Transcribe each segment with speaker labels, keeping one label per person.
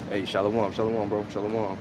Speaker 1: Hey, shalom, shalom, bro, shalom.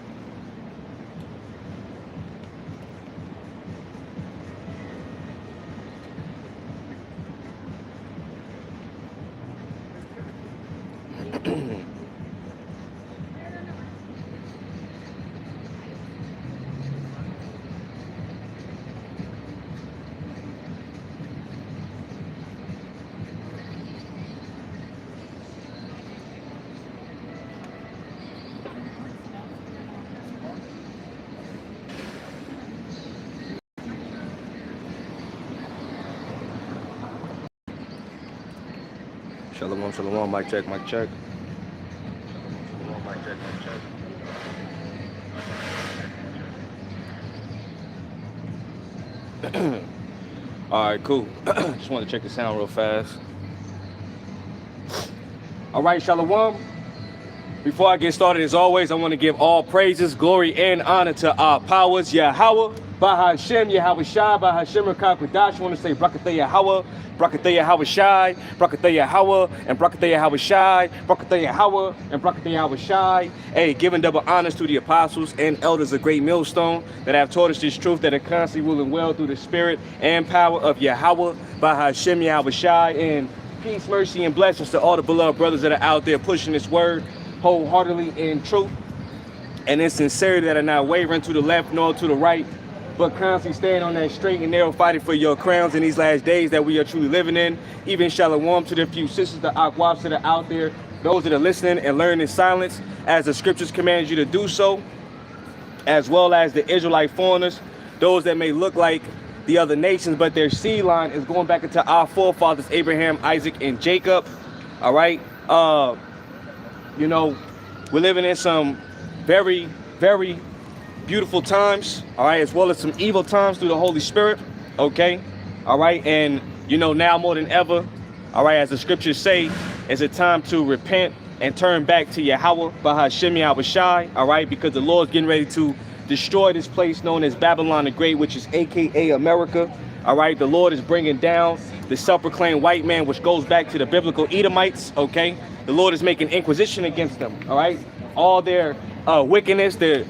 Speaker 1: Shalom, shalom, mic check, mic check. Shalom, mic check, mic check. All right, cool. Just want to check the sound real fast. All right, shalom. Before I get started, as always, I want to give all praises, glory, and honor to our powers, Yahweh, Bahashem, Yahweh Shai, Bahashem, Rakakwadash. I want to say Brakatha Yahweh, Brakatha Yahweh Shai, Brakatha Yahweh, and Brakatha Yahweh Shai, Brakatha Yahweh, and Brakatha Yahweh Shai. Hey, giving double honors to the apostles and elders of Great Millstone that have taught us this truth, that are constantly ruling well through the spirit and power of Yahweh, Bahashem, Yahweh Shai, and peace, mercy, and blessings to all the beloved brothers that are out there pushing this word wholeheartedly in truth and in sincerity, that are not wavering to the left nor to the right, but constantly staying on that straight and narrow, fighting for your crowns in these last days that we are truly living in. Even shalom to the few sisters, the aquabs that are out there, those that are listening and learning in silence, as the scriptures command you to do so, as well as the Israelite foreigners, those that may look like the other nations, but their seed line is going back into our forefathers, Abraham, Isaac, and Jacob. All right. You know, we're living in some very, very beautiful times, all right, as well as some evil times through the Holy Spirit, okay, all right, and, you know, now more than ever, all right, as the scriptures say, it's a time to repent and turn back to Yahweh, Bahashem, Yahweh Shai, all right, because the Lord's getting ready to destroy this place known as Babylon the Great, which is AKA America, all right. The Lord is bringing down the self-proclaimed white man, which goes back to the biblical Edomites, okay. The Lord is making inquisition against them, all right. All their wickedness, their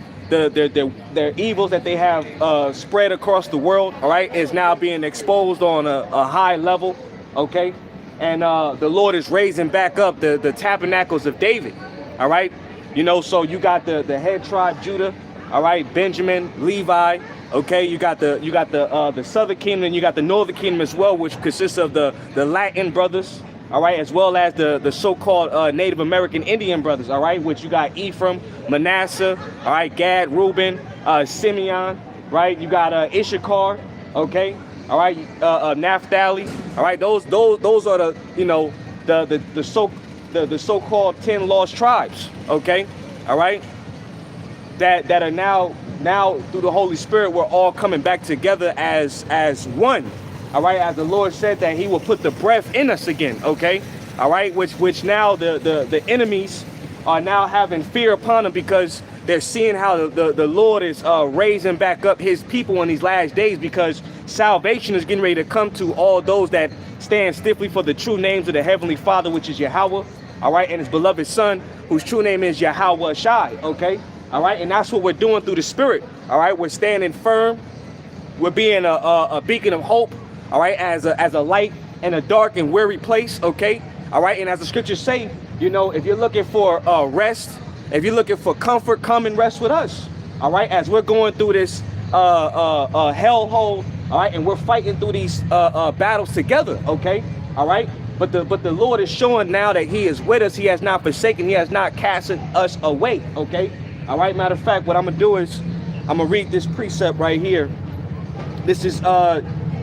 Speaker 1: evils that they have spread across the world, all right, is now being exposed on a high level, okay. And the Lord is raising back up the tabernacles of David, all right. You know, so you got the head tribe Judah, all right, Benjamin, Levi, okay. You got the southern kingdom, and you got the northern kingdom as well, which consists of the Latin brothers, all right, as well as the so-called Native American Indian brothers, all right, which you got Ephraim, Manasseh, all right, Gad, Reuben, Simeon, right. You got Issachar, okay, all right, Naphtali, all right. Those are the, you know, the so-called 10 lost tribes, okay, all right. That are now through the Holy Spirit, we're all coming back together as one. All right, as the Lord said that he will put the breath in us again, okay? All right, which now the enemies are now having fear upon them, because they're seeing how the Lord is raising back up his people in these last days, because salvation is getting ready to come to all those that stand stiffly for the true names of the Heavenly Father, which is Yahweh, all right, and his beloved Son, whose true name is Yahweh Shai, okay? All right, and that's what we're doing through the Spirit, all right? We're standing firm. We're being a beacon of hope, all right, as a light in a dark and weary place, okay, all right. And as the scriptures say, you know, if you're looking for rest, if you're looking for comfort, come and rest with us, all right, as we're going through this hellhole, all right, and we're fighting through these battles together, okay, all right. But the Lord is showing now that he is with us. He has not forsaken, he has not casted us away, okay, all right. Matter of fact, what I'm gonna do is I'm gonna read this precept right here. This is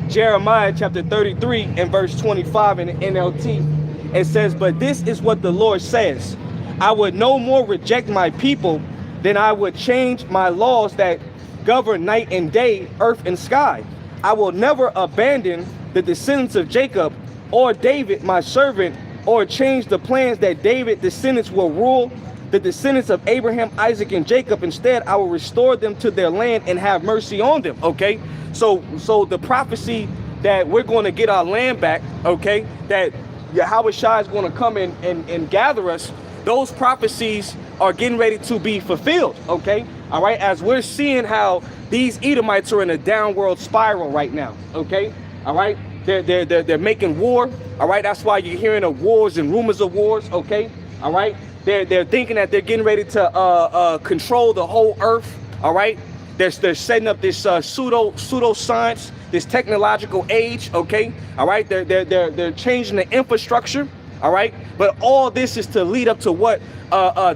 Speaker 1: Jeremiah chapter 33 and verse 25 in the NLT. It says, "But this is what the Lord says, I would no more reject my people than I would change my laws that govern night and day, earth and sky. I will never abandon the descendants of Jacob or David my servant, or change the plans that David descendants will rule the descendants of Abraham, Isaac, and Jacob. Instead, I will restore them to their land and have mercy on them." Okay, so the prophecy that we're going to get our land back, okay, that Yahweh Shai is going to come and gather us, those prophecies are getting ready to be fulfilled, okay? All right, as we're seeing how these Edomites are in a downward spiral right now, okay? All right, they're making war, all right? That's why you're hearing of wars and rumors of wars, okay? All right, they're thinking that they're getting ready to control the whole earth, all right? They're setting up this pseudo science, this technological age, okay? All right, they're changing the infrastructure, all right? But all this is to lead up to what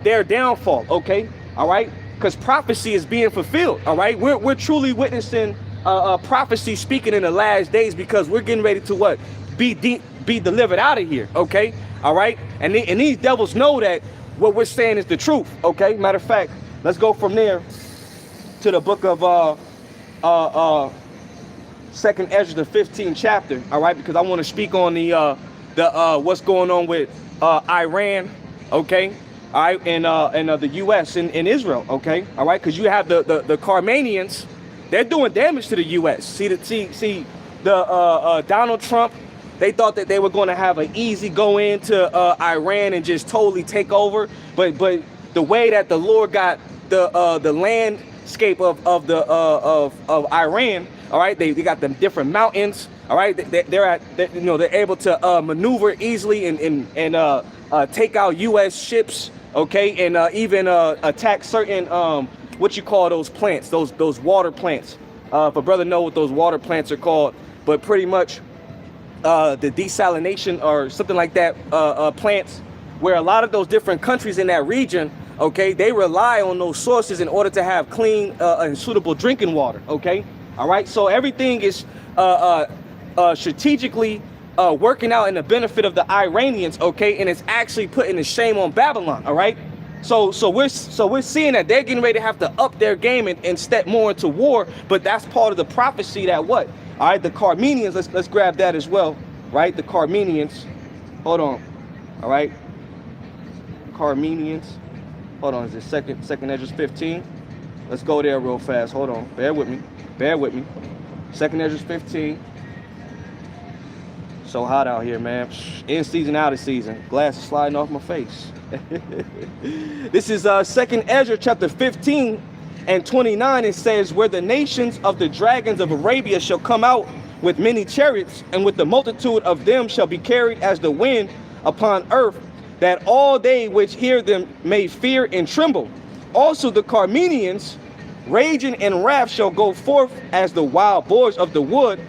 Speaker 1: their downfall, okay? All right, because prophecy is being fulfilled, all right? We're truly witnessing prophecy speaking in the last days, because we're getting ready to what? Be delivered out of here, okay? All right, and these devils know that what we're saying is the truth, okay? Matter of fact, let's go from there to the book of 2nd Ezra, the 15th chapter, all right? Because I want to speak on the what's going on with Iran, okay? All right, and the U.S. and Israel, okay? All right, because you have the Carmanians, they're doing damage to the U.S. See the Donald Trump, they thought that they were going to have an easy go into Iran and just totally take over, but the way that the Lord got the landscape of Iran, all right, they got them different mountains, all right, they're able to maneuver easily and take out U.S. ships, okay, and even attack certain what you call those plants, those water plants. If a brother know what those water plants are called, but pretty much the desalination or something like that plants, where a lot of those different countries in that region, okay, they rely on those sources in order to have clean and suitable drinking water, okay? All right, so everything is strategically working out in the benefit of the Iranians, okay, and it's actually putting the shame on Babylon, all right? So we're seeing that they're getting ready to have to up their game and step more into war, but that's part of the prophecy that what? All right, the Carmenians, let's grab that as well, right? The Carmenians, hold on, all right? Carmenians, hold on, is it second Ezra 15? Let's go there real fast, hold on, bear with me. 2nd Ezra 15. So hot out here, man. In season, out of season. Glasses sliding off my face. This is 2nd Ezra chapter 15 and 29. It says, where the nations of the dragons of Arabia shall come out with many chariots, and with the multitude of them shall be carried as the wind upon earth, that all they which hear them may fear and tremble. Also the Carmenians, raging in wrath, shall go forth as the wild boars of the wood,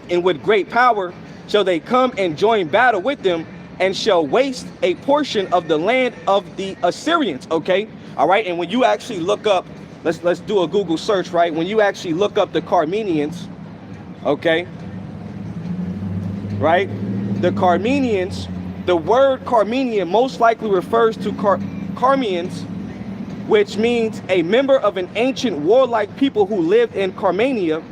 Speaker 1: and with great power shall they come and join battle with them, and shall waste a portion of the land of the Assyrians, okay? All right, and when you actually look up, let's do a Google search, right? When you actually look up the Carmenians, okay, right? The Carmenians, the word Carmenian most likely refers to Carmians, which means a member of an ancient warlike people who lived in Carmania,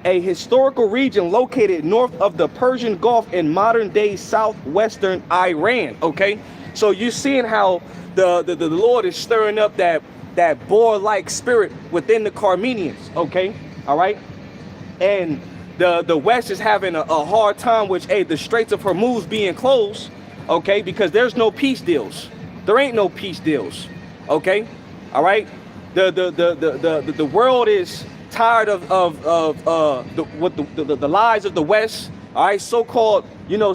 Speaker 1: a historical region located north of the Persian Gulf in modern-day southwestern Iran, okay? So you're seeing how the Lord is stirring up that boar-like spirit within the Carmenians, okay? All right? And the West is having a hard time with, the Straits of Hormuz being closed, okay? Because there's no peace deals. There ain't no peace deals, okay? All right? The world is tired of the lies of the West, all right, so-called,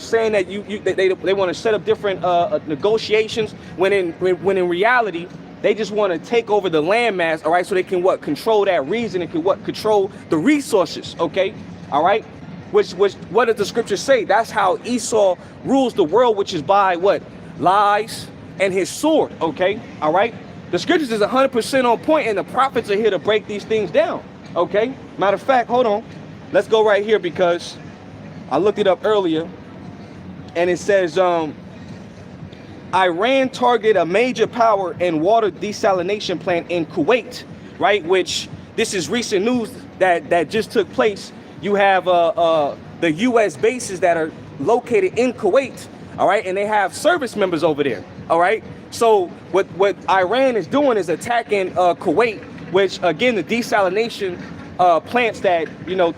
Speaker 1: saying that they want to set up different negotiations, when in reality they just want to take over the landmass, all right, so they can control that region, and can control the resources, okay, all right, which what does the scripture say? That's how Esau rules the world, which is by lies and his sword, okay, all right. The scriptures is 100% on point, and the prophets are here to break these things down. Okay, matter of fact, hold on, let's go right here, because I looked it up earlier, and it says Iran targeted a major power and water desalination plant in Kuwait, right? Which this is recent news that just took place. You have the U.S. bases that are located in Kuwait, all right, and they have service members over there, all right. So what Iran is doing is attacking Kuwait, which again, the desalination plants that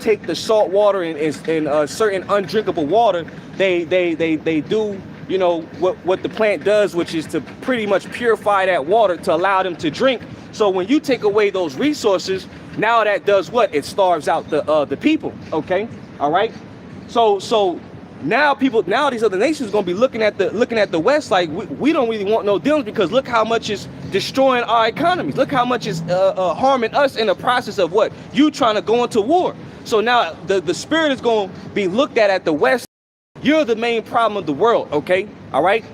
Speaker 1: take the salt water and certain undrinkable water, they do you know, what the plant does, which is to pretty much purify that water to allow them to drink. So when you take away those resources, now that does what? It starves out the people, okay? All right? So now these other nations are gonna be looking at the West like we don't really want no dealings, because look how much is destroying our economies. Look how much is harming us in the process of what? You trying to go into war. So now the spirit is gonna be looked at the West. You're the main problem of the world, okay? All right?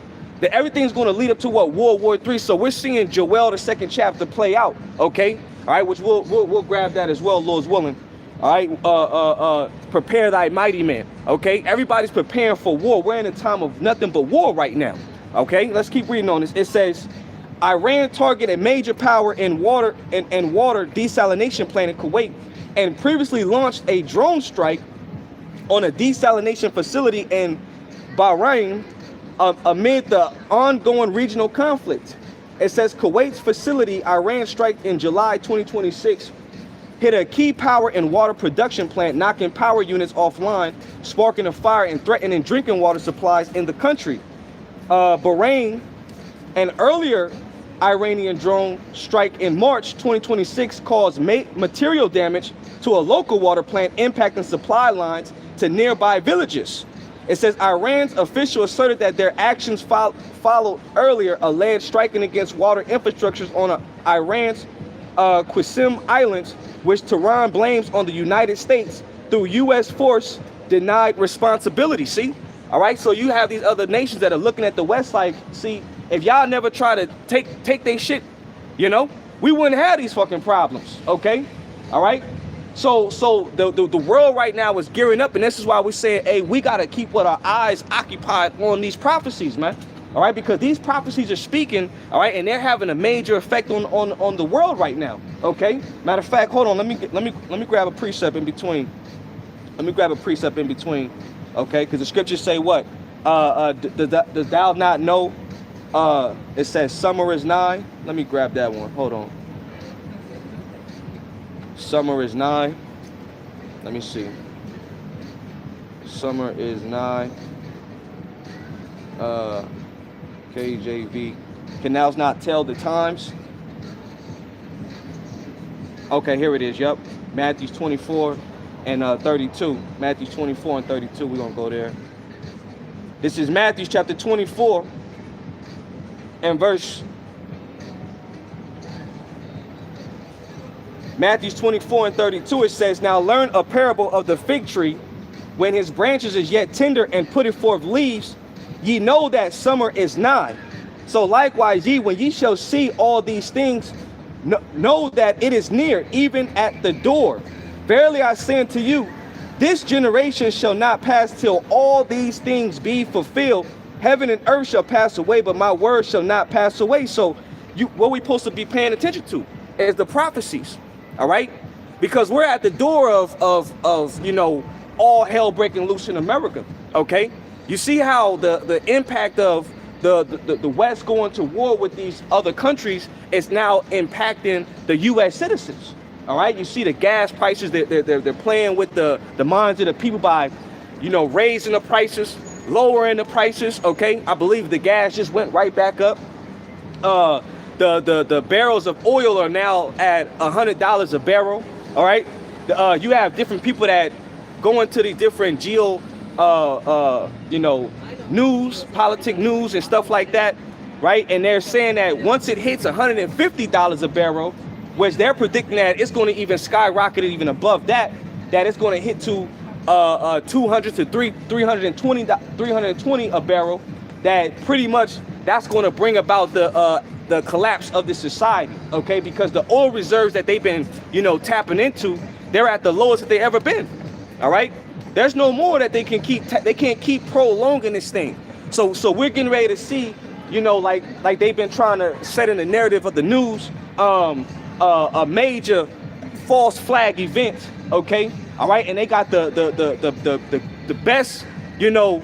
Speaker 1: That everything's gonna lead up to what? World War III. So we're seeing Joel, the 2nd chapter, play out, okay? All right, which we'll grab that as well, Lord's willing. All right, prepare thy mighty man. Okay, everybody's preparing for war. We're in a time of nothing but war right now. Okay, let's keep reading on this. It says, Iran targeted a major power and water desalination plant in Kuwait, and previously launched a drone strike on a desalination facility in Bahrain amid the ongoing regional conflict. It says Kuwait's facility Iran strike in July 2026 hit a key power and water production plant, knocking power units offline, sparking a fire and threatening drinking water supplies in the country. Bahrain, an earlier Iranian drone strike in March 2026 caused material damage to a local water plant, impacting supply lines to nearby villages. It says Iran's official asserted that their actions followed earlier alleged striking against water infrastructures on Iran's Qasim Islands, which Tehran blames on the United States through U.S. force denied responsibility. See? All right, so you have these other nations that are looking at the West like, see, if y'all never try to take their shit, you know, we wouldn't have these fucking problems, okay? All right? So the world right now is gearing up, and this is why we say, hey, we got to keep our eyes occupied on these prophecies, man. All right, because these prophecies are speaking, all right, and they're having a major effect on the world right now. Okay. Matter of fact, hold on. Let me grab a precept in between. Okay, because the scriptures say what? Does thou not know? It says summer is nigh. Let me grab that one. Hold on. Summer is nigh. Let me see. Summer is nigh. KJV. Can thou not tell the times? Okay, here it is. Yep. Matthew 24 and 32. Matthew 24 and 32. We're going to go there. This is Matthew chapter 24 and verse. Matthew 24 and 32. It says, now learn a parable of the fig tree. When his branches is yet tender and putteth forth leaves, ye know that summer is nigh. So likewise ye, when ye shall see all these things, know that it is near, even at the door. Verily I say unto you, this generation shall not pass till all these things be fulfilled. Heaven and earth shall pass away, but my word shall not pass away. So what we supposed to be paying attention to is the prophecies, all right? Because we're at the door of you know, all hell breaking loose in America, okay? You see how the impact of the West going to war with these other countries is now impacting the U.S. citizens. All right, you see the gas prices. They're playing with the minds of the people by, you know, raising the prices, lowering the prices. Okay, I believe the gas just went right back up. The barrels of oil are now at $100 a barrel. All right, you have different people that go into the different you know, news, politic news and stuff like that, right? And they're saying that once it hits $150 a barrel, which they're predicting that it's going to even skyrocket even above that it's going to hit to 200 to 320 a barrel, that pretty much that's going to bring about the collapse of the society, okay? Because the oil reserves that they've been, you know, tapping into, they're at the lowest that they ever been, all right? There's no more that they can keep. They can't keep prolonging this thing. So we're getting ready to see, you know, like they've been trying to set in the narrative of the news, a major false flag event. Okay, all right, and they got the best, you know,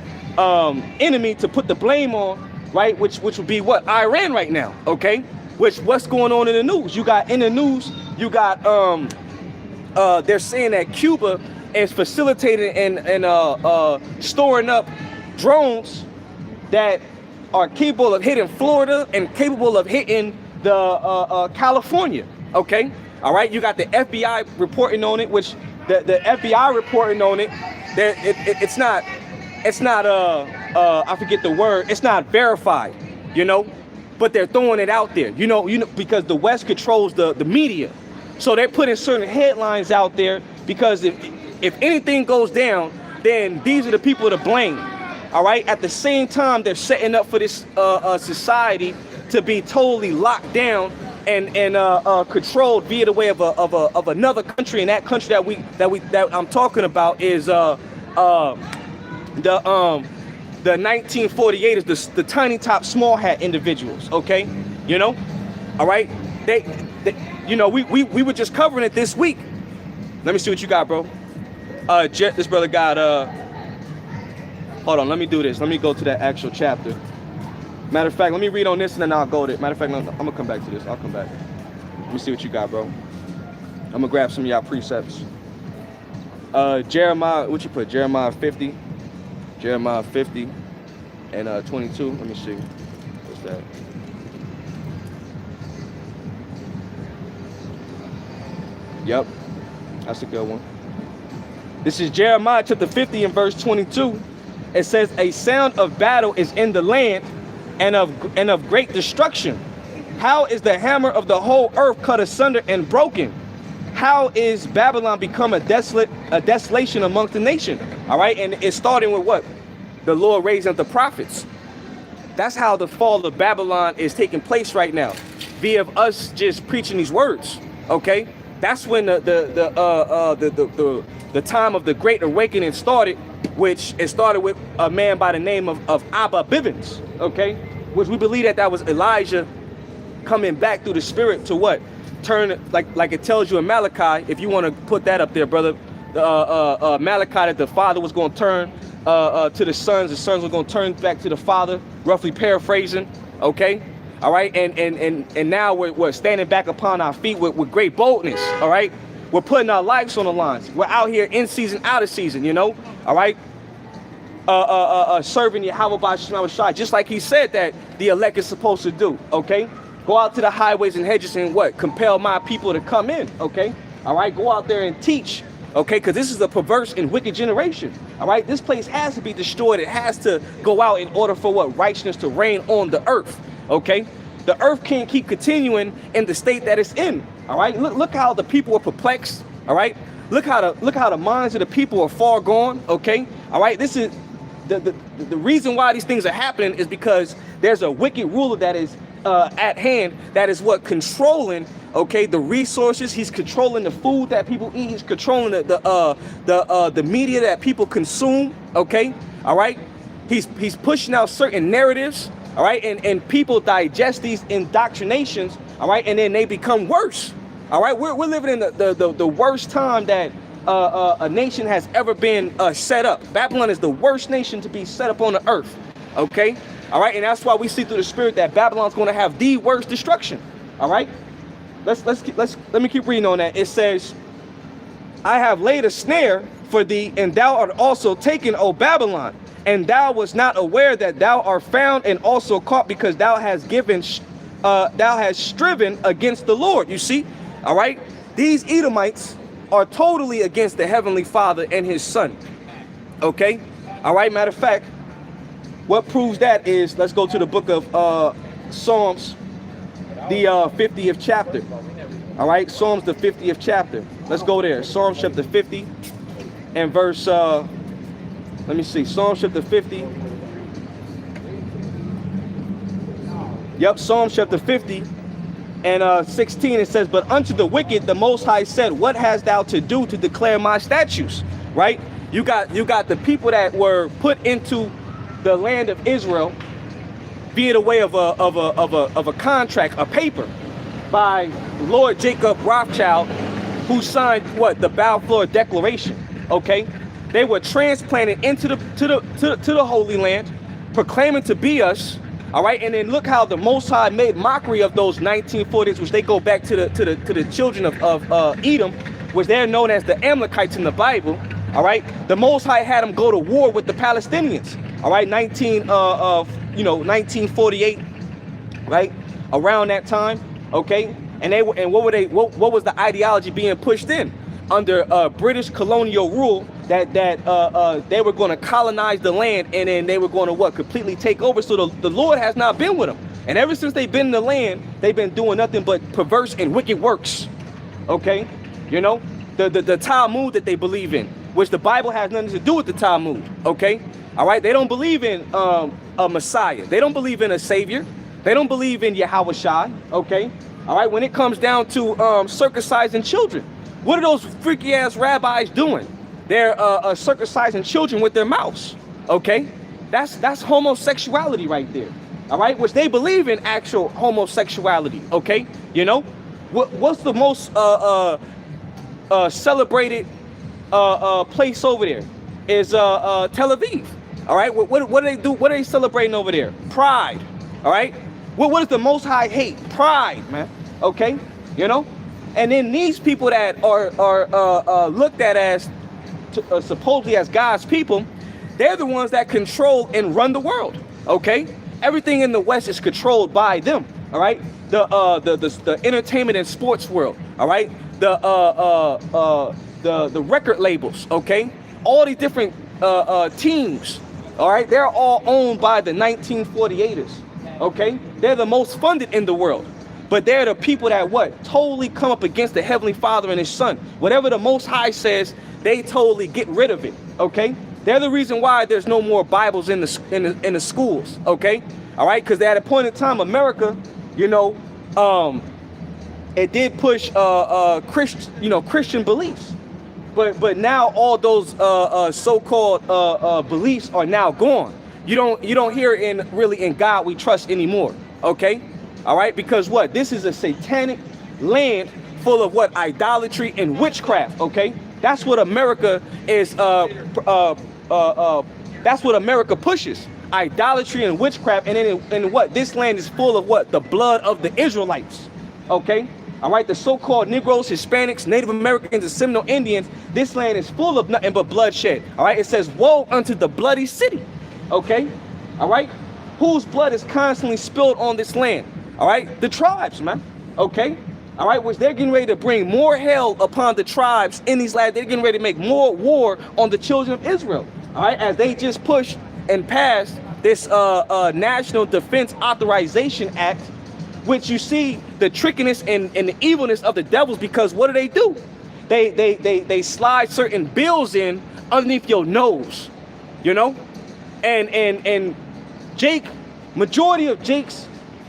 Speaker 1: enemy to put the blame on, right? Which would be what? Iran right now. Okay, what's going on in the news? You got in the news. You got they're saying that Cuba is facilitating and storing up drones that are capable of hitting Florida and capable of hitting the California. Okay, all right. You got the FBI reporting on it, which the FBI reporting on it. It's not I forget the word. It's not verified, you know, but they're throwing it out there, you know, because the West controls the media, so they're putting certain headlines out there because if anything goes down, then these are the people to blame. All right. At the same time, they're setting up for this society to be totally locked down and controlled via the way of another country, and that country that I'm talking about is the 1948 is the tiny top small hat individuals. Okay, you know, all right. They you know, we were just covering it this week. Let me see what you got, bro. This brother got hold on, let me do this. Let me go to that actual chapter. Matter of fact, let me read on this and then I'll go to it. Matter of fact, no, I'm gonna come back to this. I'll come back. Let me see what you got, bro. I'm gonna grab some of y'all precepts. Jeremiah, what you put? Jeremiah 50. Jeremiah 50 and 22. Let me see. What's that? Yep, that's a good one. This is Jeremiah chapter 50 and verse 22. It says, a sound of battle is in the land and of great destruction. How is the hammer of the whole earth cut asunder and broken? How is Babylon become a desolation amongst the nation? All right, and it's starting with what? The Lord raising up the prophets. That's how the fall of Babylon is taking place right now, via us just preaching these words. Okay, that's when the time of the Great Awakening started, which it started with a man by the name of Abba Bivens, okay? Which we believe that was Elijah coming back through the spirit to what? Turn, like it tells you in Malachi, if you want to put that up there, brother, Malachi, that the father was going to turn to the sons were going to turn back to the father, roughly paraphrasing, okay? All right, and now we're standing back upon our feet with great boldness, all right? We're putting our lives on the lines. We're out here in season, out of season, you know, all right? Serving Yahweh by Shai, just like he said that the elect is supposed to do, okay? Go out to the highways and hedges and what? Compel my people to come in, okay? All right, go out there and teach, okay? Because this is a perverse and wicked generation, all right? This place has to be destroyed. It has to go out in order for what? Righteousness to reign on the earth, okay? The earth can't keep continuing in the state that it's in, all right? Look how the people are perplexed, all right? Look how the minds of the people are far gone, okay? All right, this is the reason why these things are happening is because there's a wicked ruler that is at hand, that is what? Controlling, okay, the resources. He's controlling the food that people eat. He's controlling the media that people consume, okay? All right? He's pushing out certain narratives, all right? And people digest these indoctrinations, all right? And then they become worse, all right? We're living in the worst time that a nation has ever been set up. Babylon is the worst nation to be set up on the earth, okay? All right, and that's why we see through the spirit that Babylon's going to have the worst destruction. All right, let me keep reading on that. It says, I have laid a snare for thee, and thou art also taken, O Babylon, and thou was not aware that thou art found and also caught, because thou hast striven against the Lord. You see, all right, these Edomites are totally against the Heavenly Father and His Son. Okay, all right. Matter of fact, what proves that is, let's go to the book of Psalms, the 50th chapter. All right, Psalms, the 50th chapter. Let's go there. Psalms chapter 50 and verse, let me see, Psalms chapter 50. Yep, Psalms chapter 50 and 16, it says, but unto the wicked the Most High said, what hast thou to do to declare my statutes? Right? You got the people that were put into the land of Israel via the way of a contract, a paper, by Lord Jacob Rothschild, who signed what? The Balfour Declaration. Okay, they were transplanted into the Holy Land, proclaiming to be us. All right, and then look how the Most High made mockery of those 1940s, which they go back to the children of Edom, which they're known as the Amalekites in the Bible. All right, the Most High had them go to war with the Palestinians. All right, 1948, right? Around that time, okay? And what was the ideology being pushed in under British colonial rule that they were going to colonize the land, and then they were going to completely take over. So the Lord has not been with them, and ever since they've been in the land, they've been doing nothing but perverse and wicked works. Okay, the Talmud that they believe in, which the Bible has nothing to do with the Talmud. Okay, all right, they don't believe in a Messiah. They don't believe in a Savior. They don't believe in Yahweh Shai. Okay, all right. When it comes down to circumcising children, what are those freaky ass rabbis doing? They're circumcising children with their mouths. Okay, that's homosexuality right there. All right, which they believe in actual homosexuality. Okay, what's the most celebrated place over there is Tel Aviv. All right, what do they do? What are they celebrating over there? Pride. All right, what is the Most High hate? Pride, man. Okay, and then these people that are looked at as supposedly as God's people, they're the ones that control and run the world. Okay, everything in the West is controlled by them. All right, the entertainment and sports world. All right, the record labels. Okay, all these different teams. All right, they're all owned by the 1948ers. Okay, they're the most funded in the world. But they're the people that totally come up against the Heavenly Father and His Son. Whatever the Most High says, they totally get rid of it. Okay, they're the reason why there's no more Bibles in the schools. Okay, all right, because at a point in time, America, it did push Christian beliefs, but now all those so-called beliefs are now gone. You don't hear really in God we trust anymore. Okay. All right, because this is a satanic land full of idolatry and witchcraft. Okay, that's what America is. That's what America pushes: idolatry and witchcraft. And then this land is full of the blood of the Israelites. Okay, all right, the so-called Negroes, Hispanics, Native Americans, and Seminole Indians. This land is full of nothing but bloodshed. All right, it says, "Woe unto the bloody city." Okay, all right, whose blood is constantly spilled on this land? All right, the tribes, man. Okay, all right, which they're getting ready to bring more hell upon the tribes in these lands. They're getting ready to make more war on the children of Israel. All right, as they just pushed and passed this National Defense Authorization Act, which you see the trickiness and the evilness of the devils, because what do? They slide certain bills in underneath your nose, and Jake, majority of Jakes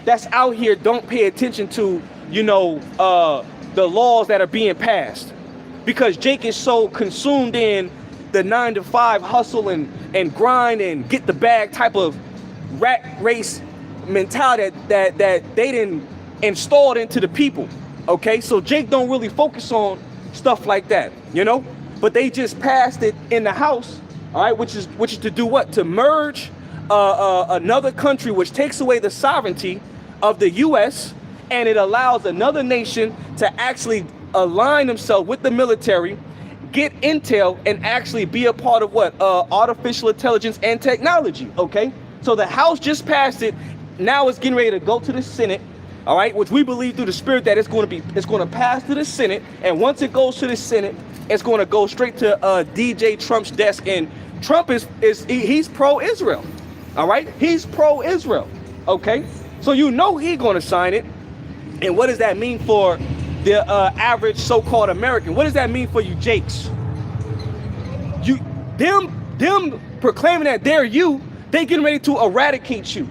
Speaker 1: that's out here don't pay attention to, the laws that are being passed, because Jake is so consumed in the 9-to-5 hustle and grind and get the bag type of rat race mentality that they didn't install into the people. Okay, so Jake don't really focus on stuff like that, but they just passed it in the House. All right, which is to do what? To merge another country, which takes away the sovereignty of the U.S., and it allows another nation to actually align themselves with the military, get intel, and actually be a part of artificial intelligence and technology. Okay, so the House just passed it. Now it's getting ready to go to the Senate. All right, which we believe through the Spirit that it's going to pass to the Senate, and once it goes to the Senate, it's going to go straight to DJ Trump's desk. And Trump he's pro-Israel. All right, he's pro-Israel. Okay, so he's going to sign it. And what does that mean for the average so-called American? What does that mean for you Jakes? Them proclaiming that they getting ready to eradicate you.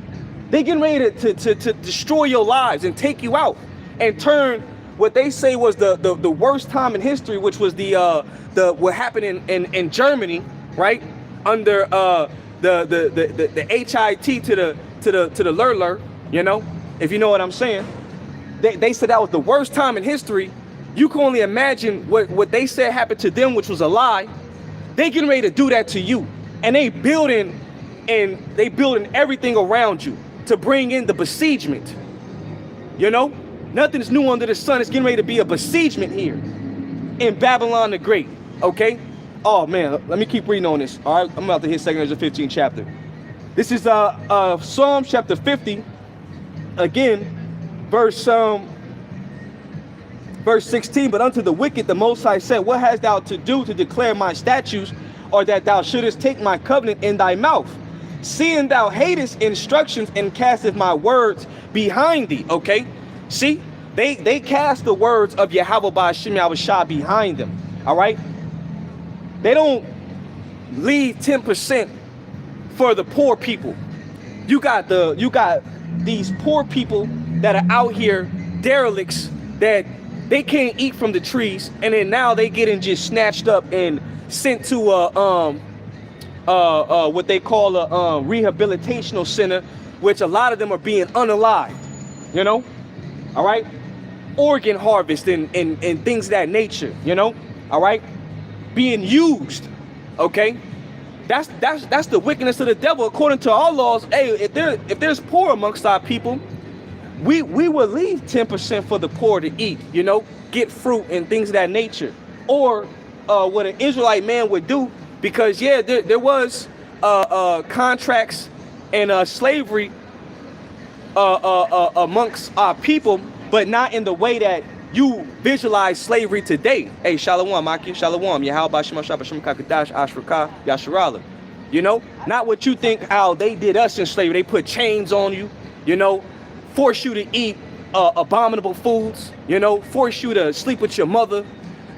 Speaker 1: They getting ready to destroy your lives and take you out and turn what they say was the worst time in history, which was what happened in Germany, right? Under the HIT to the Lurler, if you know what I'm saying. They said that was the worst time in history. You can only imagine what they said happened to them, which was a lie. They getting ready to do that to you, and they building everything around you to bring in the besiegement. Nothing's new under the sun. It's getting ready to be a besiegement here in Babylon the Great. Okay. Oh man, let me keep reading on this. All right, I'm about to hit 2 Ezra 15 chapter. This is Psalm chapter 50, again, verse 16. But unto the wicked the Most High said, what hast thou to do to declare my statutes, or that thou shouldest take my covenant in thy mouth? Seeing thou hatest instructions and casteth my words behind thee. Okay, see, they cast the words of Yahweh Ba'ashem Yahushua behind them. All right, they don't leave 10% for the poor people. You got these poor people that are out here, derelicts, that they can't eat from the trees, and then now they getting just snatched up and sent to what they call a rehabilitational center, which a lot of them are being unalived, you know, all right, organ harvest and things of that nature, you know, all right, being used. Okay, that's the wickedness of the devil according to our laws. Hey, if there's poor amongst our people, we will leave 10% for the poor to eat, you know, get fruit and things of that nature. Or what an Israelite man would do, because yeah, there was contracts and slavery amongst our people, but not in the way that you visualize slavery today. Hey, Shalom, Maki, Shalom, Yahweh Shema Shabbat Shem Kakadash Ashraka Yasharala. You know, not what you think how they did us in slavery. They put chains on you, you know, force you to eat abominable foods, you know, force you to sleep with your mother.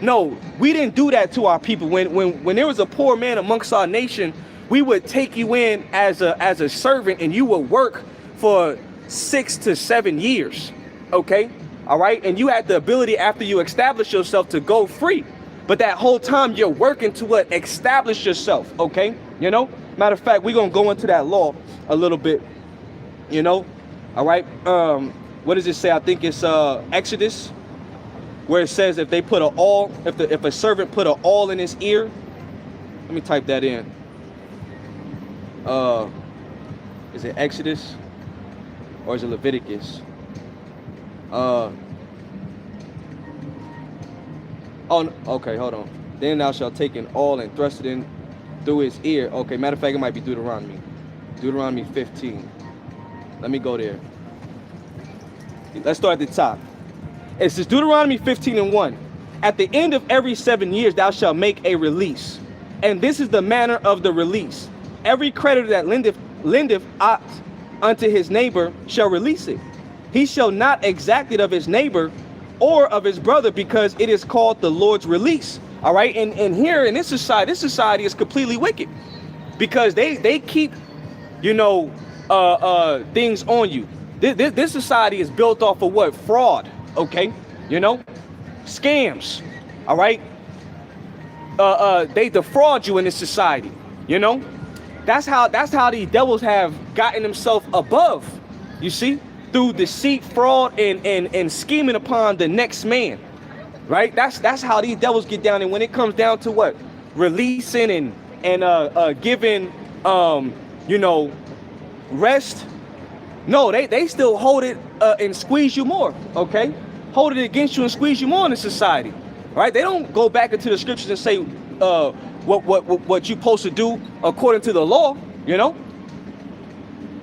Speaker 1: No, we didn't do that to our people. When there was a poor man amongst our nation, we would take you in as a servant, and you would work for 6 to 7 years. Okay, all right, and you had the ability after you establish yourself to go free, but that whole time you're working to what? Establish yourself. Okay, you know, matter of fact, we're gonna go into that law a little bit, you know, all right. What does it say? I think it's Exodus, where it says if they put if a servant put an awl in his ear. Let me type that in. Is it Exodus or is it Leviticus? Oh, okay, hold on. Then thou shalt take an awl and thrust it in through his ear. Okay, matter of fact, it might be Deuteronomy 15. Let me go there. Let's start at the top. It says Deuteronomy 15:1. At the end of every 7 years thou shalt make a release, and this is the manner of the release. Every creditor that lendeth aught unto his neighbor shall release it. He shall not exact it of his neighbor or of his brother, because it is called the Lord's release. All right, and here in this society is completely wicked, because they keep, you know, things on you. This society is built off of what? Fraud. Okay, you know, scams. All right, they defraud you in this society. You know, that's how these devils have gotten themselves above. You see, through deceit, fraud, and scheming upon the next man. Right? That's how these devils get down. And when it comes down to what? Releasing and giving you know, rest. No, they still hold it and squeeze you more. Okay, hold it against you and squeeze you more in the society. Right? They don't go back into the scriptures and say what you're supposed to do according to the law. You know.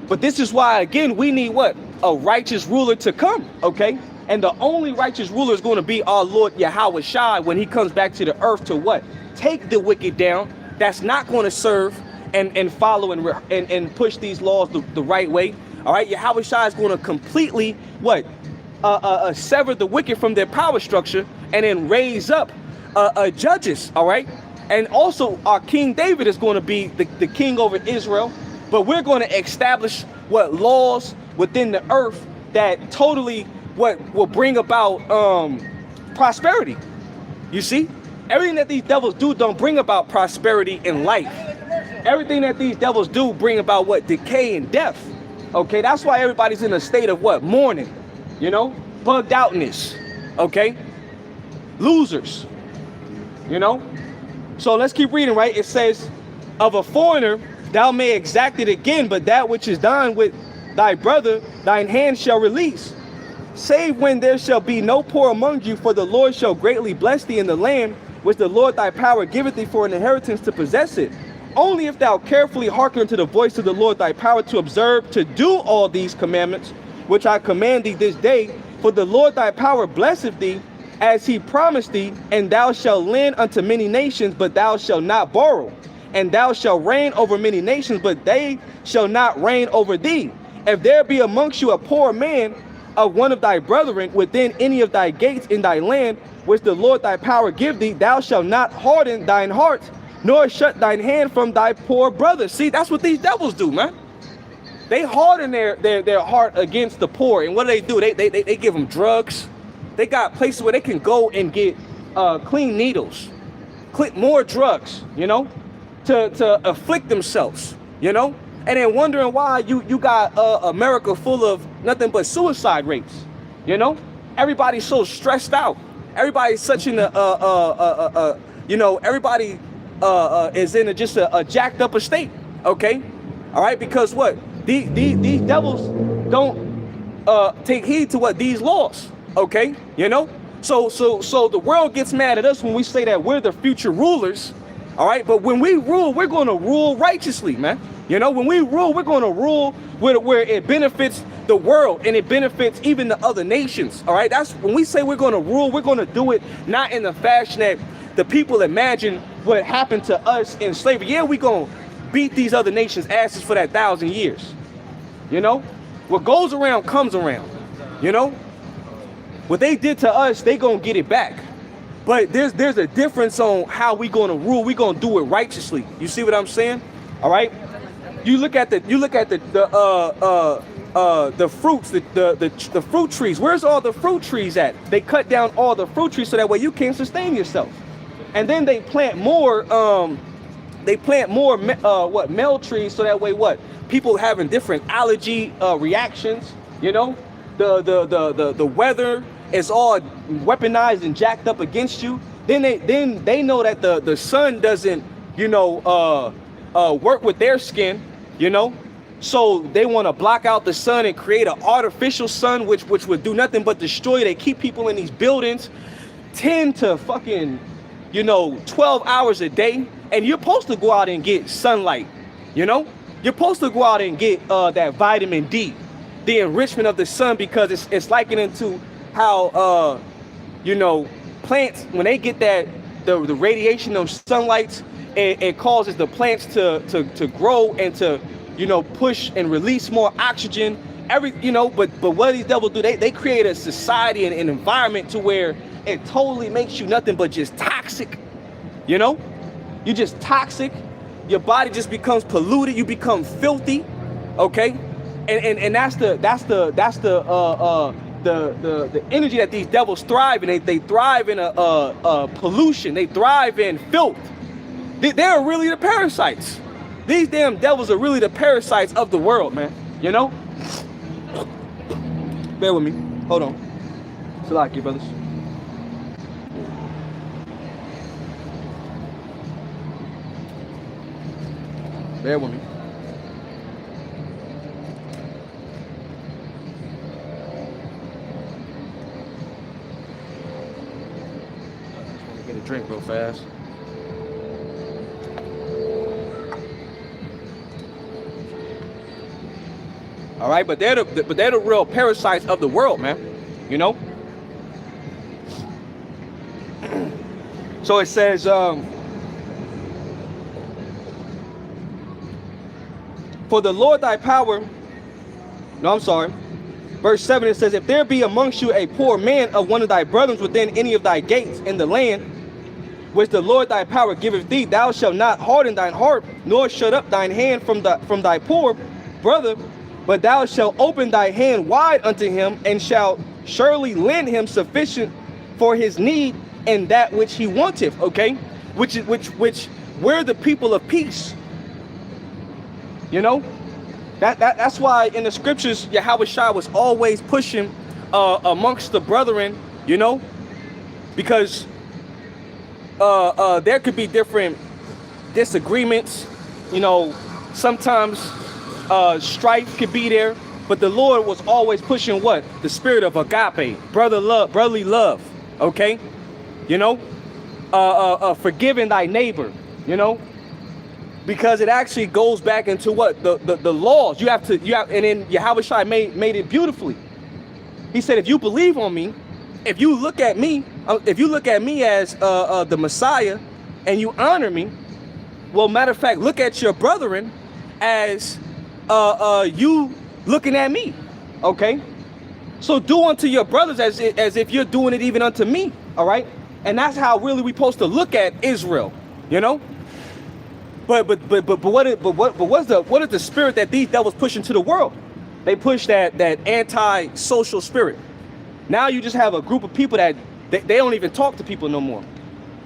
Speaker 1: But this is why, again, we need what? A righteous ruler to come. Okay. And the only righteous ruler is going to be our Lord Yahweh Shai when he comes back to the earth to what? Take the wicked down. That's not going to serve and follow and push these laws the right way. All right. Yahweh Shai is going to completely what? Sever the wicked from their power structure and then raise up judges. All right. And also our King David is going to be the king over Israel. But we're going to establish what laws within the earth that totally what will bring about prosperity. You see, everything that these devils do don't bring about prosperity in life. Everything that these devils do bring about what? Decay and death. Okay, that's why everybody's in a state of what? Mourning, you know, bugged outness. Okay, losers, you know. So let's keep reading, right? It says, of a foreigner thou may exact it again, but that which is done with thy brother thine hand shall release. Save when there shall be no poor among you, for the Lord shall greatly bless thee in the land which the Lord thy power giveth thee for an inheritance to possess it.
Speaker 2: only if thou carefully hearken unto the voice of the Lord thy power to observe, to do all these commandments, which I command thee this day, for the Lord thy power blesseth thee, as he promised thee, and thou shalt lend unto many nations, but thou shalt not borrow. And thou shalt reign over many nations, but they shall not reign over thee. If there be amongst you a poor man of one of thy brethren within any of thy gates in thy land, which the Lord thy power give thee, thou shalt not harden thine heart, nor shut thine hand from thy poor brother. See, that's what these devils do, man. They harden their heart against the poor. And what do? They give them drugs. They got places where they can go and get clean needles, more drugs, you know, to afflict themselves, you know. And then wondering why you got America full of nothing but suicide rates, you know. Everybody's so stressed out. Everybody's such in a you know, everybody is in just a jacked up state, okay? All right, because what? These devils don't take heed to what these laws, okay? You know? So the world gets mad at us when we say that we're the future rulers, all right? But when we rule, we're going to rule righteously, man. You know, when we rule, we're going to rule where it benefits the world and it benefits even the other nations, all right? That's when we say we're going to rule, we're going to do it not in the fashion that the people imagine what happened to us in slavery. Yeah, we going to beat these other nations' asses for that 1,000 years. You know, what goes around comes around. You know, what they did to us, they gonna get it back. But there's a difference on how we gonna rule. We gonna do it righteously. You see what I'm saying? All right. You look at the fruits, the fruit trees. Where's all the fruit trees at? They cut down all the fruit trees so that way you can't sustain yourself. And then they plant more. Male trees so that way what? People having different allergy reactions, you know, the weather is all weaponized and jacked up against you. Then they know that the sun doesn't, you know, work with their skin, you know, so they want to block out the sun and create an artificial sun, which would do nothing but destroy. They keep people in these buildings 10 to fucking, you know, 12 hours a day, and you're supposed to go out and get sunlight, you know. You're supposed to go out and get that vitamin D, the enrichment of the sun, because it's likened to how, you know, plants, when they get the radiation of sunlight, it causes the plants to grow and to, you know, push and release more oxygen. You know, but what these devils do, they create a society and an environment to where it totally makes you nothing but just toxic, you know? You're just toxic. Your body just becomes polluted. You become filthy, okay? And that's the energy that these devils thrive in. They thrive in a pollution. They thrive in filth. They're really the parasites. These damn devils are really the parasites of the world, man. You know? Bear with me. Hold on. Salaki, brothers. Bear with me. Get a drink real fast. All right, but they're the real parasites of the world, man. You know. So it says. For the Lord thy power, verse 7, it says, if there be amongst you a poor man of one of thy brethren within any of thy gates in the land, which the Lord thy power giveth thee, thou shalt not harden thine heart, nor shut up thine hand from thy poor brother, but thou shalt open thy hand wide unto him, and shalt surely lend him sufficient for his need and that which he wanteth, okay? Which we're the people of peace. You know, that's why in the scriptures, Yahweh Shai was always pushing amongst the brethren, you know, because there could be different disagreements, you know, sometimes strife could be there, but the Lord was always pushing what? The spirit of agape, brotherly love, okay? You know, forgiving thy neighbor, you know, because it actually goes back into what the laws. You have, and then Yahushua made it beautifully. He said, if you believe on me, if you look at me as the Messiah, and you honor me, well, matter of fact, look at your brethren as you looking at me. Okay, so do unto your brothers as if you're doing it even unto me. All right, and that's how really we're supposed to look at Israel. You know. But what is the spirit that these devils push into the world? They push that anti-social spirit. Now you just have a group of people that they don't even talk to people no more.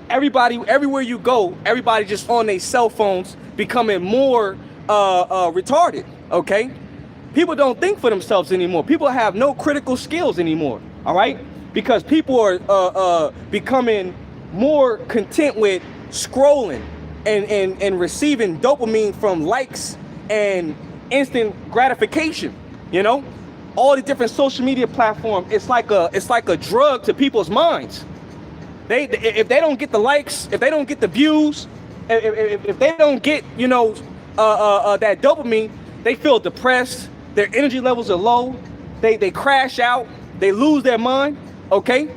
Speaker 2: Everybody, everywhere you go, everybody just on their cell phones, becoming more retarded. Okay, people don't think for themselves anymore. People have no critical skills anymore. All right, because people are becoming more content with scrolling and receiving dopamine from likes and instant gratification. You know, all the different social media platforms, it's like a drug to people's minds. If they don't get the likes, if they don't get the views, if they don't get, you know, that dopamine, they feel depressed, their energy levels are low, they crash out, they lose their mind. Okay,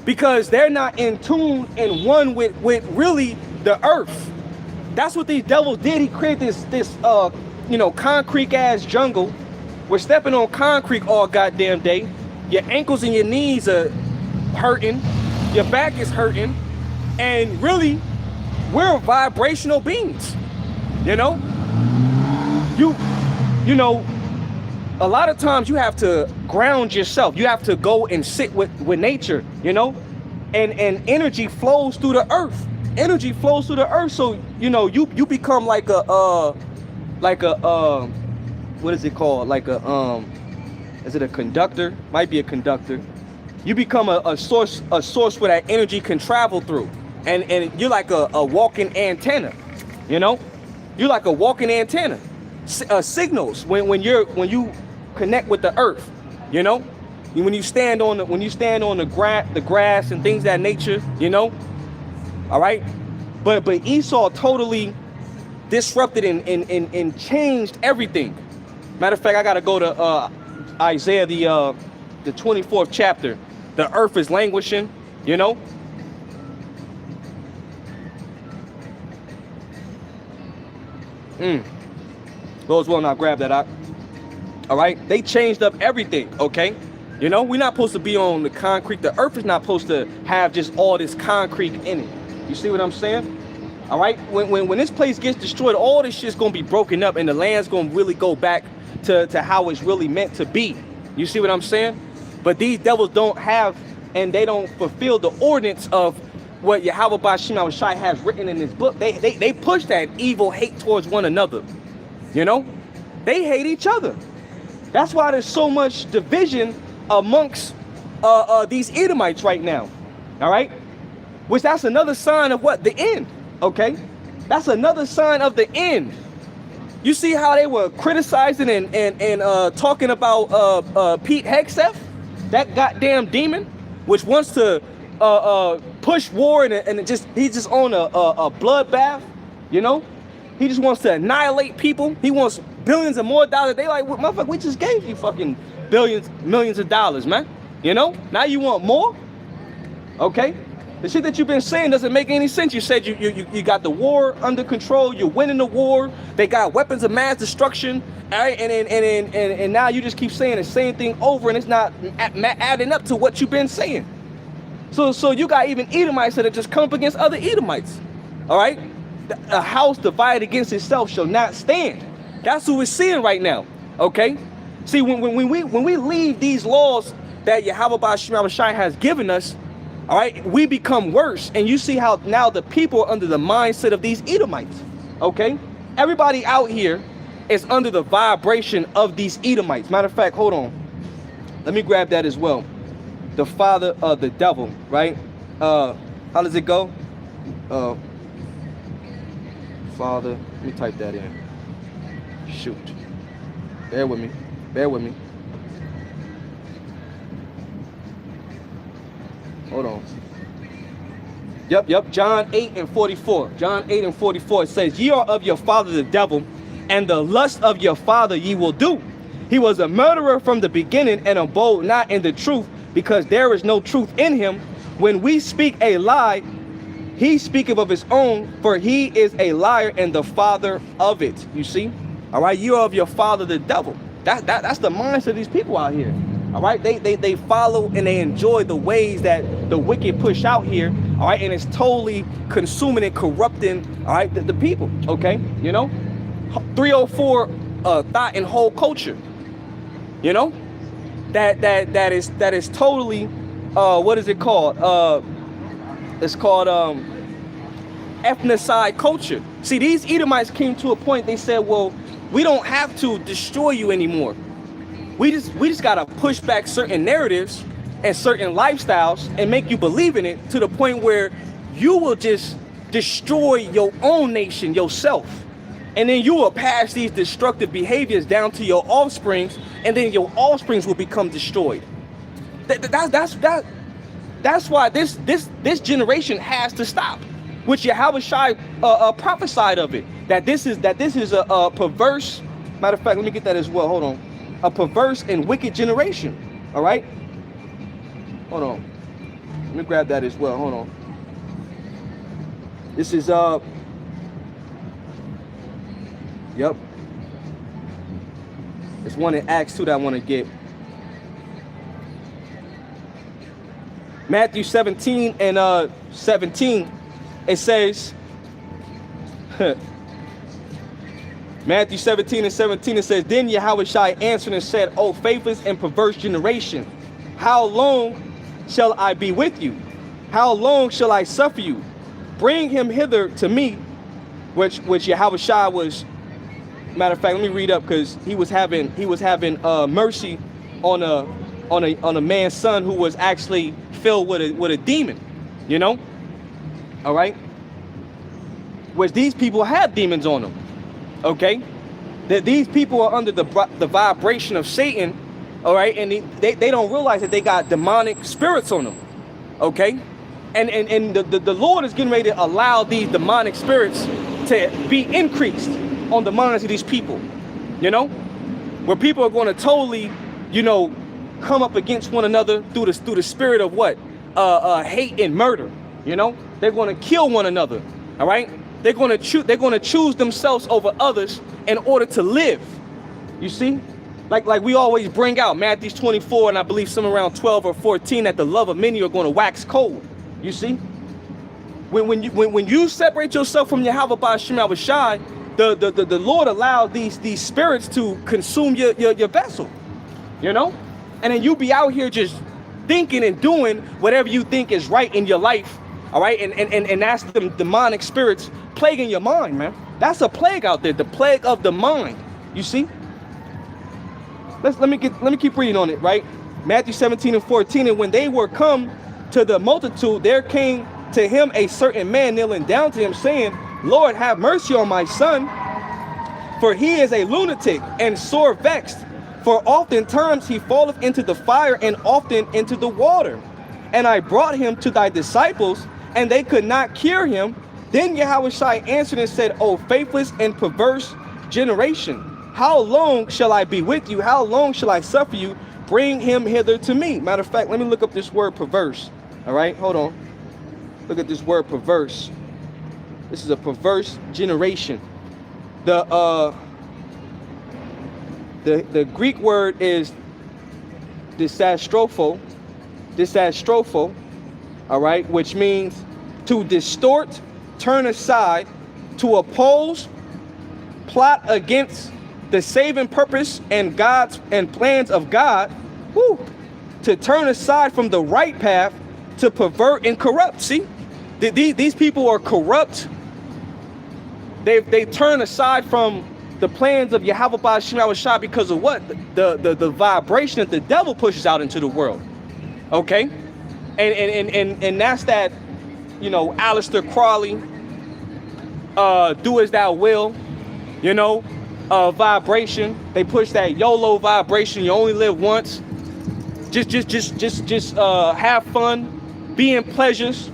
Speaker 2: because they're not in tune and one with really the earth. That's what these devils did. He created this you know, concrete ass jungle. We're stepping on concrete all goddamn day. Your ankles and your knees are hurting. Your back is hurting. And really, we're vibrational beings. You know? You know, a lot of times you have to ground yourself. You have to go and sit with nature, you know? And energy flows through the earth. Energy flows through the earth, so you know you become like a what is it called? Like a is it a conductor? Might be a conductor. You become a source where that energy can travel through, and you're like a walking antenna. You know, you're like a walking antenna. Signals when you connect with the earth. You know, when you stand on the grass and things of that nature. You know. All right, but Esau totally disrupted and changed everything. Matter of fact, I gotta go to Isaiah the 24th chapter. The earth is languishing, you know. Those will not grab that out. All right, they changed up everything. Okay. You know, we're not supposed to be on the concrete. The earth is not supposed to have just all this concrete in it. You see what I'm saying? All right. When this place gets destroyed, all this shit's gonna be broken up, and the land's gonna really go back to how it's really meant to be. You see what I'm saying? But these devils don't have, and they don't fulfill the ordinance of what Yahweh Bashim Shai has written in his book. They push that evil hate towards one another. You know, they hate each other. That's why there's so much division amongst these Edomites right now. All right. Which that's another sign of what? The end, okay? That's another sign of the end. You see how they were criticizing and talking about Pete Hegseth, that goddamn demon, which wants to push war and he's just on a bloodbath, you know? He just wants to annihilate people. He wants billions and more dollars. They like, well, motherfucker, we just gave you fucking billions, millions of dollars, man. You know? Now you want more? Okay? The shit that you've been saying doesn't make any sense. You said you got the war under control. You're winning the war. They got weapons of mass destruction. All right, and now you just keep saying the same thing over, and it's not adding up to what you've been saying. So you got even Edomites that just come up against other Edomites. All right, a house divided against itself shall not stand. That's what we're seeing right now. Okay, see when we leave these laws that Yahweh Bashim Shai has given us. All right, we become worse, and you see how now the people are under the mindset of these Edomites. Okay, everybody out here is under the vibration of these Edomites. Matter of fact, hold on, let me grab that as well. The father of the devil, right? How does it go? Father. Let me type that in. Shoot. Bear with me. Bear with me. Hold on. Yep. John 8:44. John 8:44. It says, ye are of your father the devil, and the lust of your father ye will do. He was a murderer from the beginning, and abode not in the truth, because there is no truth in him. When we speak a lie, he speaketh of his own, for he is a liar and the father of it. You see? All right, you are of your father the devil. That's the mindset of these people out here. All right, they follow and they enjoy the ways that the wicked push out here. All right, and it's totally consuming and corrupting, all right, the people. Okay, you know, 304 thought and whole culture. You know, that is totally what is it called? It's called ethnicide culture. See, these Edomites came to a point. They said, well, we don't have to destroy you anymore. We just gotta push back certain narratives and certain lifestyles and make you believe in it to the point where you will just destroy your own nation yourself. And then you will pass these destructive behaviors down to your offsprings, and then your offsprings will become destroyed. That's why this generation has to stop. Which Yahweh Shai prophesied of it. That this is a perverse, matter of fact, let me get that as well. Hold on. A perverse and wicked generation. All right. Hold on. Let me grab that as well. Hold on. This is yep. There's one in Acts 2 that I want to get. Matthew 17 and 17. It says, Matthew 17 and 17, it says, then Yahweh Shai answered and said, O faithless and perverse generation, how long shall I be with you? How long shall I suffer you? Bring him hither to me, which Yahweh Shai was, matter of fact, let me read up, because he was having mercy on a man's son who was actually filled with a demon, you know? All right, which these people have demons on them. Okay, that these people are under the vibration of Satan. All right, and they don't realize that they got demonic spirits on them. Okay, and the Lord is getting ready to allow these demonic spirits to be increased on the minds of these people. You know, where people are going to totally, you know, come up against one another through the spirit of what? Hate and murder. You know, they're going to kill one another. All right, they're going to choose themselves over others in order to live. You see, like we always bring out Matthew 24 and I believe some around 12 or 14, that the love of many are going to wax cold. You see, when you separate yourself from Yahweh Ba'ashem Yahweh Shai, the Lord allows these spirits to consume your vessel. You know, and then you be out here just thinking and doing whatever you think is right in your life. All right, and that's the demonic spirits plaguing your mind, man. That's a plague out there, the plague of the mind. You see? Let me keep reading on it, right? Matthew 17 and 14. And when they were come to the multitude, there came to him a certain man kneeling down to him, saying, Lord, have mercy on my son, for he is a lunatic and sore vexed. For oftentimes he falleth into the fire and often into the water. And I brought him to thy disciples, and they could not cure him. Then Yahweh Shai answered and said, O faithless and perverse generation, how long shall I be with you? How long shall I suffer you? Bring him hither to me. Matter of fact, let me look up this word perverse. All right, hold on. Look at this word perverse. This is a perverse generation. The Greek word is disastropho, all right, which means to distort, turn aside, to oppose, plot against the saving purpose and God's and plans of God, to turn aside from the right path, to pervert and corrupt. See, these people are corrupt. They turn aside from the plans of Yahweh Ba'ashem Yahweh Shai because of what? The vibration that the devil pushes out into the world. Okay, and that's that, you know, Aleister Crowley, do as thou will, you know, vibration. They push that YOLO vibration. You only live once. Just have fun, be in pleasures.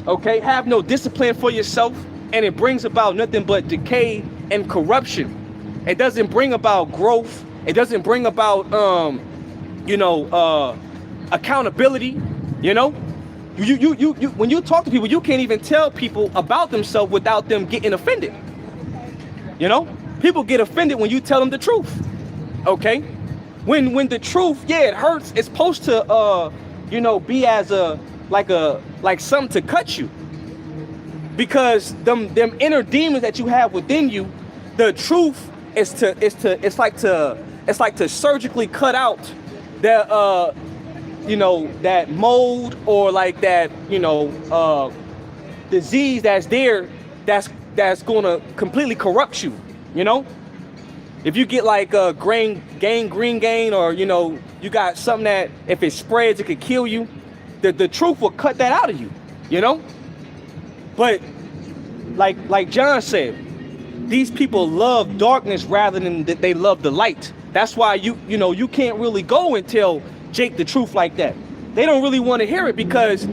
Speaker 2: Okay, have no discipline for yourself, and it brings about nothing but decay and corruption. It doesn't bring about growth. It doesn't bring about accountability. You know, you when you talk to people, you can't even tell people about themselves without them getting offended. You know, people get offended when you tell them the truth. Okay, when the truth, yeah, it hurts. It's supposed to be as like something to cut you, because them inner demons that you have within you, the truth it's like to surgically cut out that that mold, or like that disease that's there, that's gonna completely corrupt you. You know, if you get like green gain, or you got something that if it spreads it could kill you, the truth will cut that out of you. You know, but like John said, these people love darkness rather than that they love the light. That's why you can't really go and tell Jake the truth like that. They don't really want to hear it because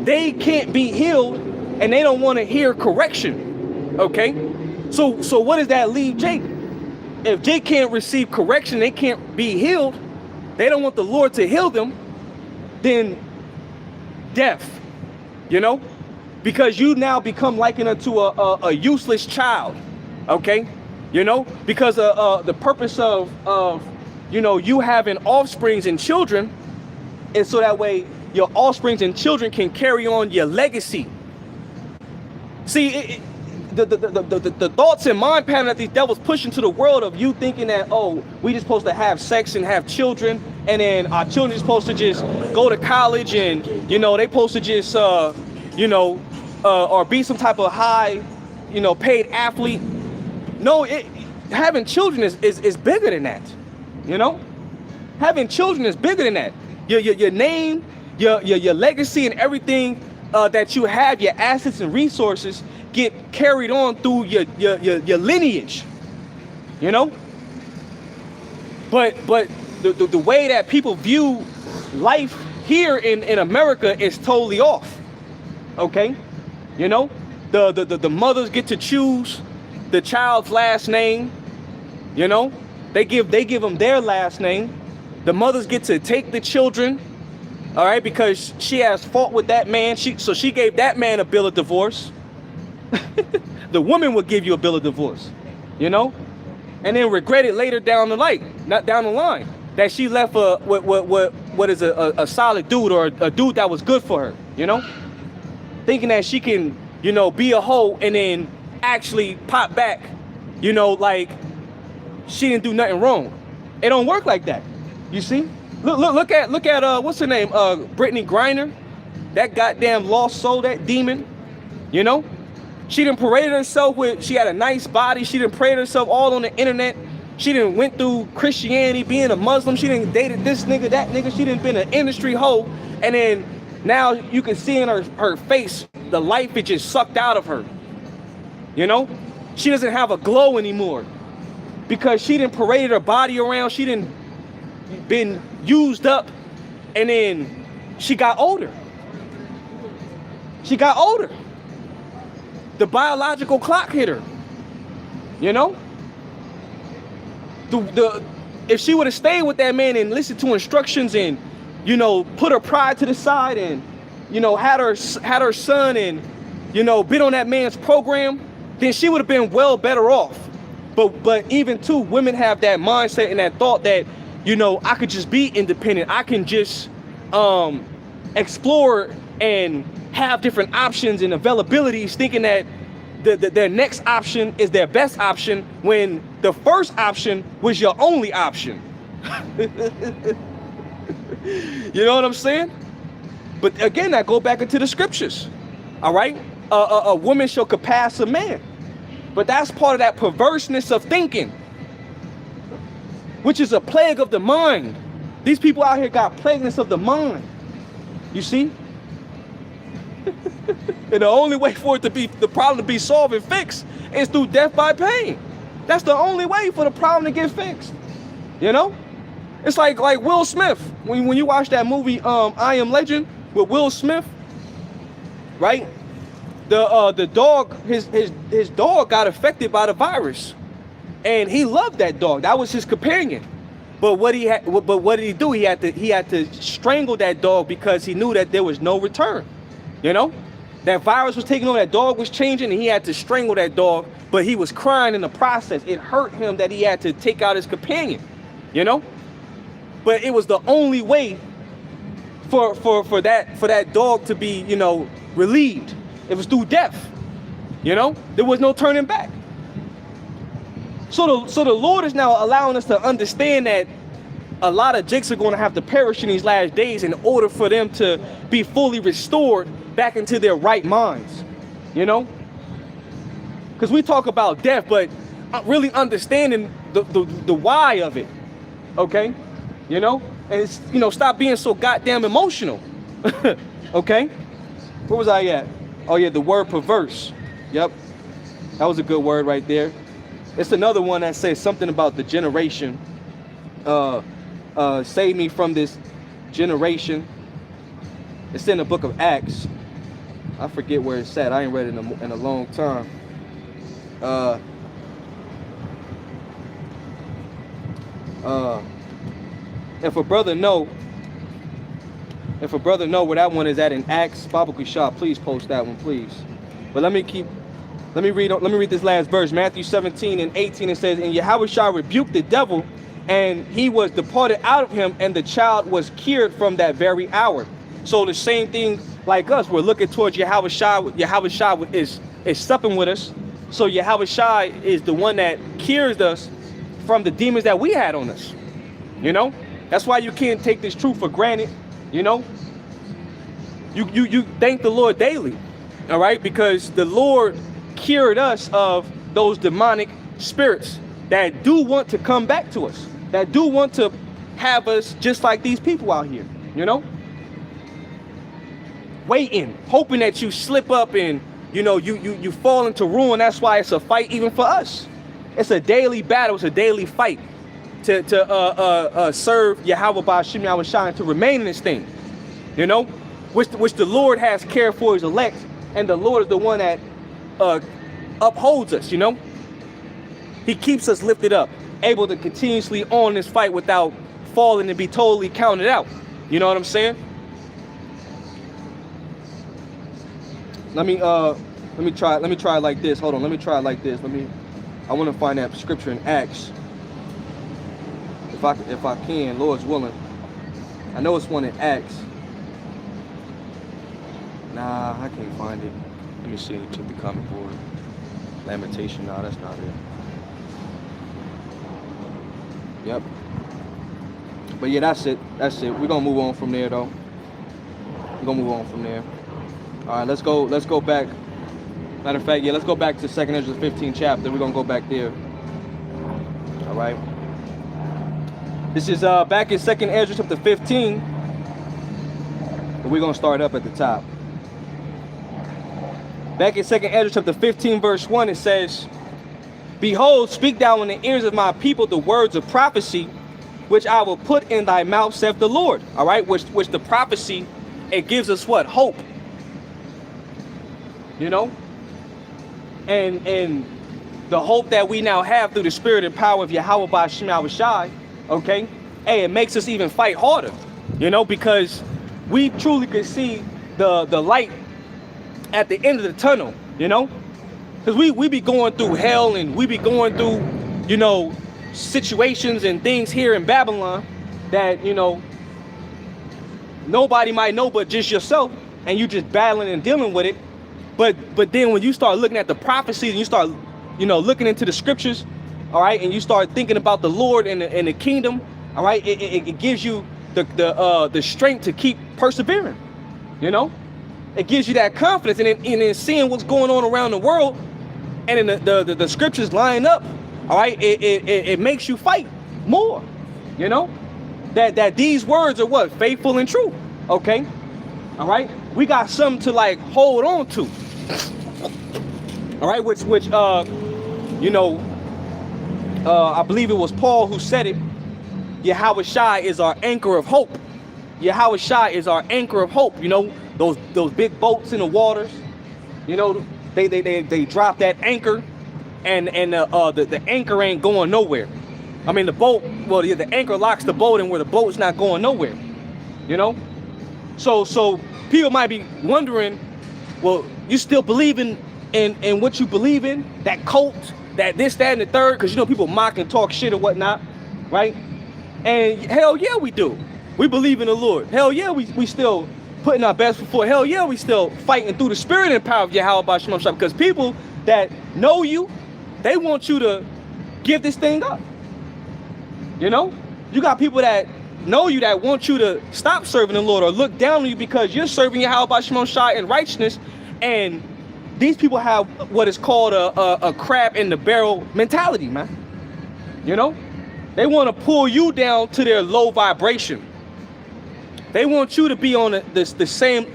Speaker 2: they can't be healed, and they don't want to hear correction. Okay, so what does that leave Jake? If Jake can't receive correction, they can't be healed, they don't want the Lord to heal them, then death. You know, because you now become likened unto a useless child. Okay, because the purpose of you having offsprings and children is so that way your offsprings and children can carry on your legacy. See, the thoughts and mind pattern that these devils push into the world of you thinking that, oh, we just supposed to have sex and have children, and then our children are supposed to just go to college, and they supposed to just or be some type of high paid athlete. No, having children is bigger than that. Having children is bigger than that. Your name, your legacy, and everything that you have, your assets and resources, get carried on through your lineage. But the way that people view life here in America is totally off. Okay, the mothers get to choose the child's last name. They give them their last name. The mothers get to take the children, all right, because she has fought with that man. So she gave that man a bill of divorce. The woman will give you a bill of divorce, and then regret it later down the line that she left what is a solid dude, or a dude that was good for her, thinking that she can be a hoe and then actually pop back, like she didn't do nothing wrong. It don't work like that. You see, look at what's her name, Brittany Griner, that goddamn lost soul, that demon. She done paraded herself she had a nice body. She done paraded herself all on the internet. She done went through Christianity, being a Muslim. She done dated this nigga, that nigga. She done been an industry hoe, and then now you can see in her face the life it just sucked out of her. She doesn't have a glow anymore because she done paraded her body around. She done been used up, and then she got older. The biological clock hit her. If she would have stayed with that man and listened to instructions and put her pride to the side and had her son and been on that man's program, then she would have been well better off. But even too, women have that mindset and that thought that I could just be independent. I can just explore and have different options and availabilities, thinking that their next option is their best option when the first option was your only option. You know what I'm saying? But again, I go back into the scriptures. All right, a woman shall surpass a man, but that's part of that perverseness of thinking, which is a plague of the mind. These people out here got plagueness of the mind. You see? And the only way for the problem to be solved and fixed is through death by pain. That's the only way for the problem to get fixed. It's like Will Smith. When you watch that movie, I Am Legend, with Will Smith, right? the dog, his dog got affected by the virus, and he loved that dog. That was his companion. But what did he do? He had to strangle that dog because he knew that there was no return. You know, that virus was taking on, that dog was changing, and he had to strangle that dog. But he was crying in the process. It hurt him that he had to take out his companion. You know, but it was the only way for that dog to be, you know, relieved. It was through death. You know, there was no turning back. So the Lord is now allowing us to understand that a lot of jakes are going to have to perish in these last days in order for them to be fully restored back into their right minds. You know, because we talk about death, but really understanding the why of it. Okay, you know, and it's, you know, stop being so goddamn emotional. Okay, where was I at? Oh yeah, the word perverse. Yep, that was a good word right there. It's another one that says something about the generation. Save me from this generation. It's in the book of Acts. I forget where it's at. I ain't read it in a long time. If a brother know where that one is at in Acts, Bible Shop, please post that one, please. But let me read this last verse, Matthew 17:18. It says, and Yahweh shall rebuke the devil, and he was departed out of him, and the child was cured from that very hour. So the same thing like us, we're looking towards Yahweh Shai. Yahweh Shai is supping with us. So Yahweh Shai is the one that cures us from the demons that we had on us. You know, that's why you can't take this truth for granted. You know, you thank the Lord daily. All right, because the Lord cured us of those demonic spirits that do want to come back to us, that do want to have us just like these people out here, you know, waiting, hoping that you slip up and, you know, you fall into ruin. That's why it's a fight even for us. It's a daily battle. It's a daily fight to serve Yahweh Ba'Shem Yahweh Shai, to remain in this thing, you know, which the Lord has care for his elect, and the Lord is the one that upholds us, you know. He keeps us lifted up, able to continuously on this fight without falling and be totally counted out. You know what I'm saying? Let me try it like this. Hold on, let me try it like this. I want to find that scripture in Acts. If I can, Lord's willing. I know it's one in Acts. Nah, I can't find it. Let me see. Check the comment board. Lamentation. Nah, that's not it. Yep. But yeah, that's it. We're gonna move on from there, though. All right, let's go back. Matter of fact, yeah, let's go back to 2nd Ezra 15 chapter. We're gonna go back there. All right. This is back in 2nd Ezra chapter 15. And we're gonna start up at the top. Back in 2nd Ezra chapter 15, verse 1, it says, behold, speak thou in the ears of my people the words of prophecy, which I will put in thy mouth, saith the Lord. All right, which the prophecy, it gives us what? Hope. You know? And the hope that we now have through the spirit and power of Yahweh Ba'Shem Yahweh Shai, okay? Hey, it makes us even fight harder, you know, because we truly can see the light at the end of the tunnel, you know? Because we be going through hell, and we be going through, you know, situations and things here in Babylon that, you know, nobody might know but just yourself, and you just battling and dealing with it. But then when you start looking at the prophecies and you start, you know, looking into the scriptures, all right, and you start thinking about the Lord and the kingdom, all right, it gives you the strength to keep persevering, you know? It gives you that confidence, and in seeing what's going on around the world, and in the scriptures line up, all right, it makes you fight more, you know? That these words are what? Faithful and true, okay? All right? We got something to, like, hold on to. All right, which you know, I believe it was Paul who said it. Yahweh Shai is our anchor of hope. Yahweh Shai is our anchor of hope. You know, those big boats in the waters, You know, they drop that anchor, and the anchor ain't going nowhere. I mean, the boat, well, the anchor locks the boat in where the boat's not going nowhere. You know? So people might be wondering, well, you still believing in what you believe in? That cult, that this, that, and the third? Because, you know, people mock and talk shit or whatnot, right? And hell yeah, we do. We believe in the Lord. Hell yeah, we still putting our best foot forward. Hell yeah, we still fighting through the spirit and power of Yahweh B'Shem Shah. Because people that know you, they want you to give this thing up. You know? You got people that know you that want you to stop serving the Lord or look down on you because you're serving Yahweh B'Shem Shah in righteousness. And these people have what is called a crab in the barrel mentality, man. You know? They want to pull you down to their low vibration. They want you to be on the same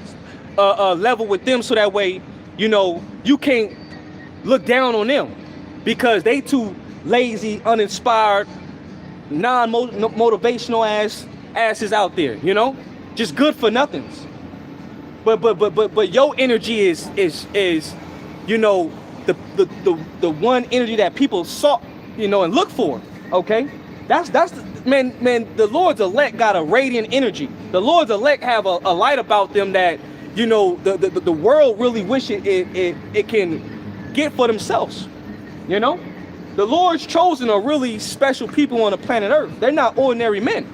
Speaker 2: level with them, so that way, you know, you can't look down on them because they too lazy, uninspired, non-motivational asses out there, you know, just good for nothings. But your energy is you know, the one energy that people sought, you know, and look for. Okay, that's man. The Lord's elect got a radiant energy. The Lord's elect have a light about them that, you know, the world really wish it can get for themselves. You know, the Lord's chosen are really special people on the planet Earth. They're not ordinary men.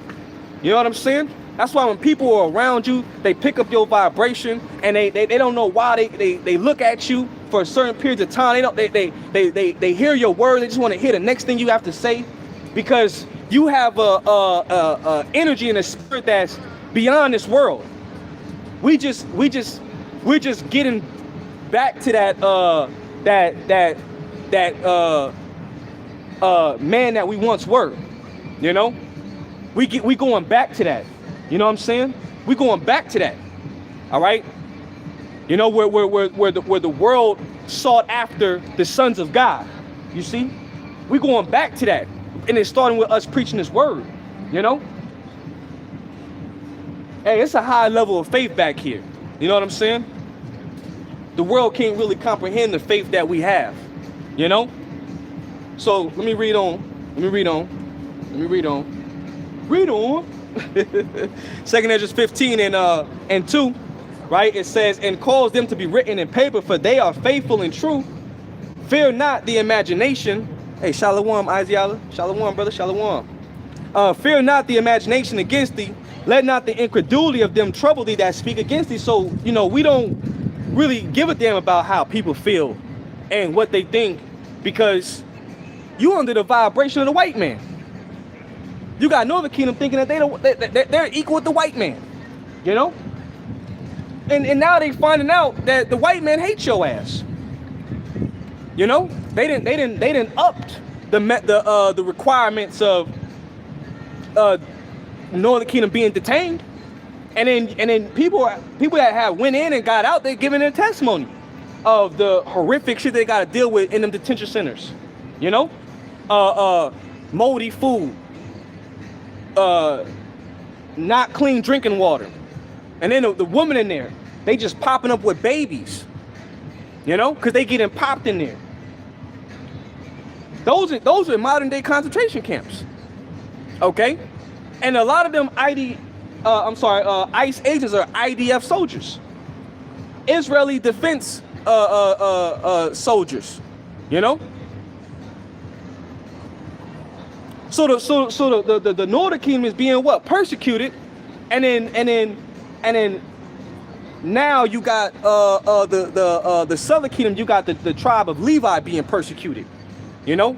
Speaker 2: You know what I'm saying? That's why when people are around you, they pick up your vibration, and they don't know why they look at you for certain periods of time. They hear your word. They just want to hear the next thing you have to say, because you have a energy and a spirit that's beyond this world. We're just getting back to that man that we once were. You know, we going back to that. You know what I'm saying? We going back to that. All right. You know, where the world sought after the sons of God. You see, we going back to that, and it's starting with us preaching this word. You know. Hey, it's a high level of faith back here. You know what I'm saying? The world can't really comprehend the faith that we have. You know. So let me read on. Read on. 2nd Ezra 15 and 2, right? It says, and cause them to be written in paper, for they are faithful and true. Fear not the imagination. Hey, Shalom, Isaiah. Shalom, brother. Shalom. Fear not the imagination against thee. Let not the incredulity of them trouble thee that speak against thee. So, you know, we don't really give a damn about how people feel and what they think, because you under the vibration of the white man. You got Northern Kingdom thinking that they're equal with the white man, you know? And now they finding out that the white man hates your ass. You know? They didn't upped the requirements of Northern Kingdom being detained. And then people that have went in and got out, they're giving their testimony of the horrific shit they got to deal with in them detention centers. You know? Moldy food. Not clean drinking water. And then the woman in there, they just popping up with babies. You know? Because they getting popped in there. Those are modern day concentration camps. Okay? And a lot of them ICE agents are IDF soldiers. Israeli defense soldiers. You know? So the Northern Kingdom is being what? Persecuted, and then now you got the Southern Kingdom. You got the tribe of Levi being persecuted. You know,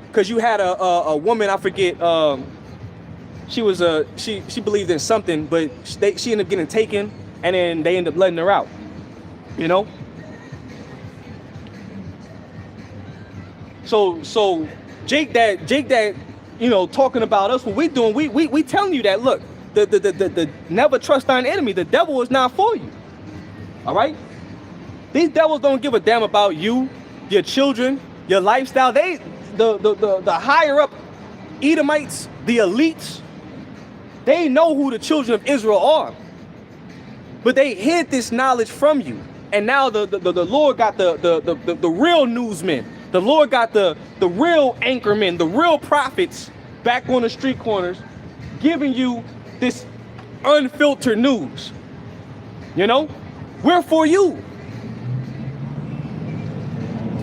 Speaker 2: because you had a woman, I forget. She was she believed in something, but she ended up getting taken, and then they ended up letting her out. You know. So Jake that you know, talking about us, what we doing, we telling you that, look, the never trust thine enemy. The devil is not for you. All right? These devils don't give a damn about you, your children, your lifestyle. The higher up Edomites, the elites, they know who the children of Israel are. But they hid this knowledge from you. And now the Lord got the real newsmen. The Lord got the real anchormen, the real prophets back on the street corners, giving you this unfiltered news. You know, we're for you.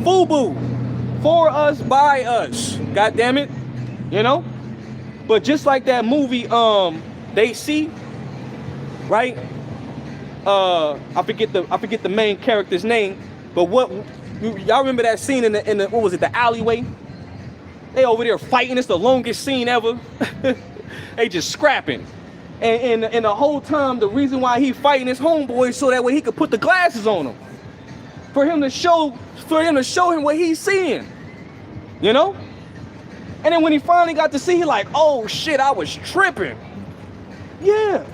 Speaker 2: FUBU, for us, by us. God damn it, you know. But just like that movie, They See, right? I forget the main character's name, but y'all remember that scene in the what was it, the alleyway? They over there fighting. It's the longest scene ever. They just scrapping. And the whole time, the reason why he fighting his homeboy is so that way he could put the glasses on him. For him to show him what he's seeing. You know? And then when he finally got to see, he like, oh shit, I was tripping. Yeah.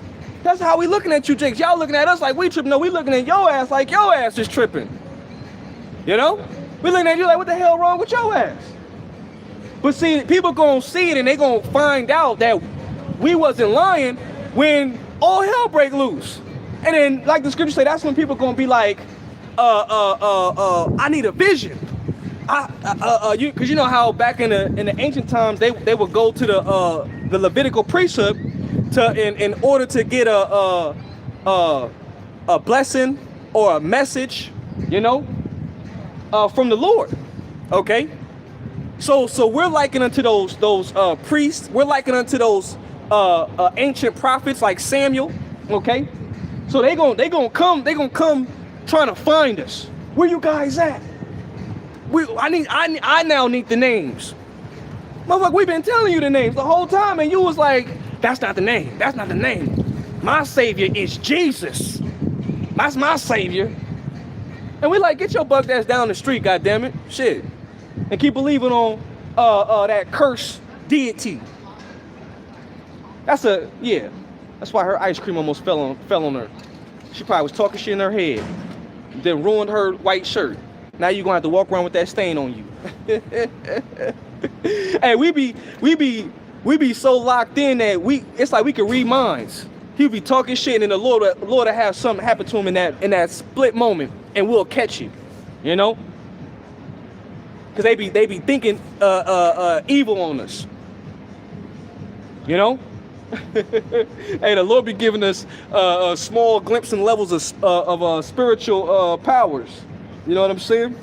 Speaker 2: That's how we looking at you, Jakes. Y'all looking at us like we tripping. No, we looking at your ass like your ass is tripping. You know? We looking at you like, what the hell wrong with your ass? But see, people gonna see it and they gonna find out that we wasn't lying when all hell break loose. And then, like the scripture say, that's when people gonna be like, I need a vision. Cause you know how back in the ancient times they would go to the Levitical priesthood in order to get a blessing or a message, you know, from the Lord. Okay. So we're likened unto those priests. We're likened unto those ancient prophets like Samuel. Okay. So they gonna come trying to find us. Where you guys at? I now need the names. Motherfucker, we've been telling you the names the whole time, and you was like, that's not the name. That's not the name. My savior is Jesus. That's my savior. And we like, get your buck ass down the street, goddammit. Shit. And keep believing on that cursed deity. That's why her ice cream almost fell on her. She probably was talking shit in her head. Then ruined her white shirt. Now you're gonna have to walk around with that stain on you. Hey, we be so locked in that it's like we can read minds. He'll be talking shit and then the Lord will have something happen to him in that split moment and we'll catch you. You know? Cause they be thinking evil on us. You know? Hey, the Lord be giving us a small glimpse and levels of spiritual powers. You know what I'm saying?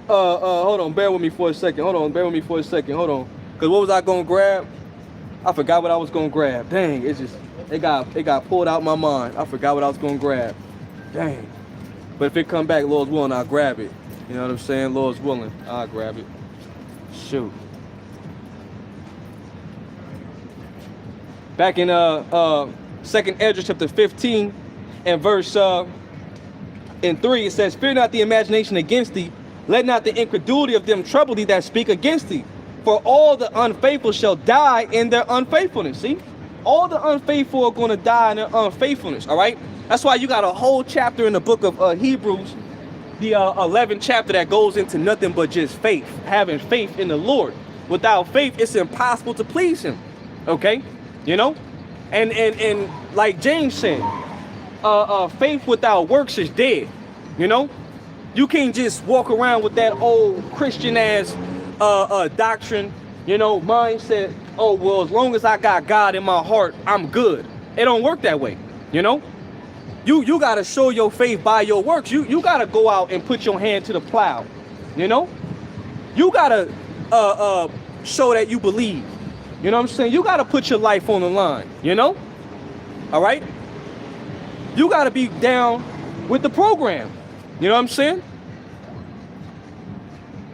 Speaker 2: Hold on, bear with me for a second. Hold on. Cause what was I gonna grab? I forgot what I was gonna grab. Dang, it got pulled out my mind. I forgot what I was gonna grab. Dang. But if it come back, Lord's willing, I'll grab it. You know what I'm saying? Lord's willing, I'll grab it. Shoot. Back in 2nd Ezra chapter 15 and verse in 3, it says, fear not the imagination against thee, let not the incredulity of them trouble thee that speak against thee. For all the unfaithful shall die in their unfaithfulness. See? All the unfaithful are going to die in their unfaithfulness. All right? That's why you got a whole chapter in the book of Hebrews, the 11th chapter that goes into nothing but just faith. Having faith in the Lord. Without faith, it's impossible to please him. Okay? You know? And like James said, faith without works is dead. You know? You can't just walk around with that old Christian ass doctrine, you know, mindset. Oh, well, as long as I got God in my heart, I'm good. It don't work that way, you know. You gotta show your faith by your works. You gotta go out and put your hand to the plow, you know. You gotta show that you believe. You know what I'm saying? You gotta put your life on the line, you know. All right. You gotta be down with the program. You know what I'm saying?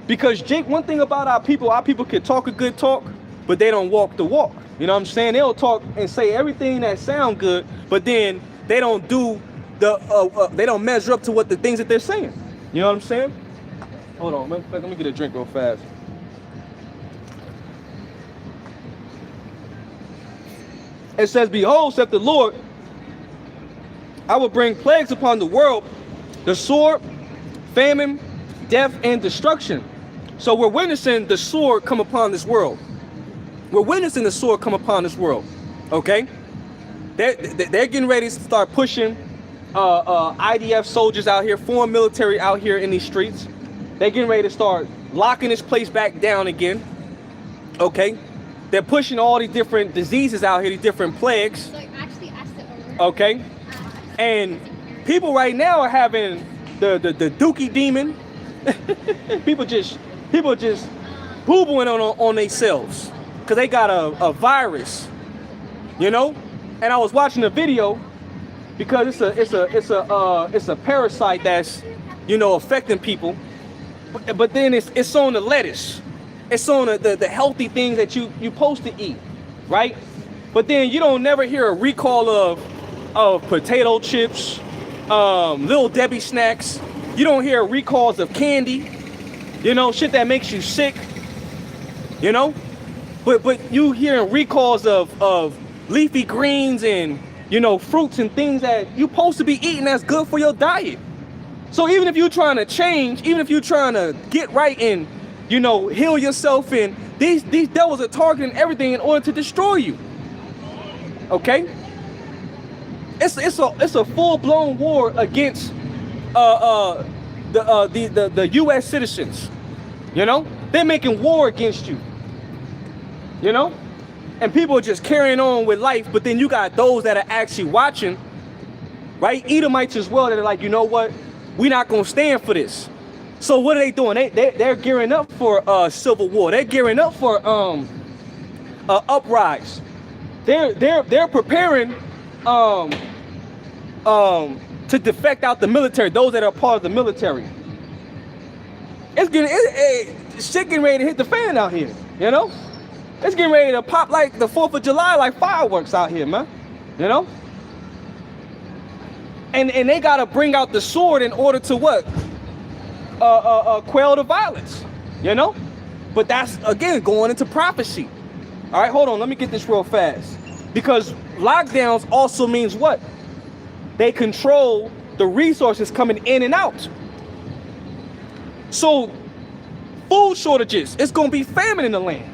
Speaker 2: Because Jake, one thing about our people can talk a good talk, but they don't walk the walk. You know what I'm saying? They'll talk and say everything that sound good, but then they don't do they don't measure up to what the things that they're saying. You know what I'm saying? Hold on, let me get a drink real fast. It says, behold, saith the Lord, I will bring plagues upon the world, the sword, famine, death, and destruction. So we're witnessing the sword come upon this world. We're witnessing the sword come upon this world. Okay? They're getting ready to start pushing IDF soldiers out here, foreign military out here in these streets. They're getting ready to start locking this place back down again. Okay, they're pushing all these different diseases out here, these different plagues.
Speaker 3: So actually ask the owner.
Speaker 2: Okay, and people right now are having the dookie demon. people just boo-booing on themselves because they got a virus, you know. And I was watching a video because it's a parasite that's, you know, affecting people. But then it's on the lettuce. It's on the healthy things that you supposed to eat, right? But then you don't never hear a recall of potato chips, Little Debbie snacks. You don't hear recalls of candy, you know, shit that makes you sick, you know. But you hearing recalls of leafy greens and, you know, fruits and things that you supposed to be eating that's good for your diet. So even if you're trying to change, even if you're trying to get right and, you know, heal yourself, and these devils are targeting everything in order to destroy you. Okay? It's a full-blown war against the U.S. citizens. You know? They're making war against you. You know? And people are just carrying on with life, but then you got those that are actually watching, right? Edomites as well, that are like, you know what? We're not gonna stand for this. So what are they doing? They're gearing up for civil war. They're gearing up for uprise. They're preparing to defect out the military. Those that are part of the military. Shit getting ready to hit the fan out here. You know, it's getting ready to pop like the 4th of July, like fireworks out here, man. You know. And they gotta bring out the sword in order to what? Quell the violence, you know? But that's, again, going into prophecy. All right, hold on, let me get this real fast. Because lockdowns also means what? They control the resources coming in and out. So, food shortages, it's gonna be famine in the land.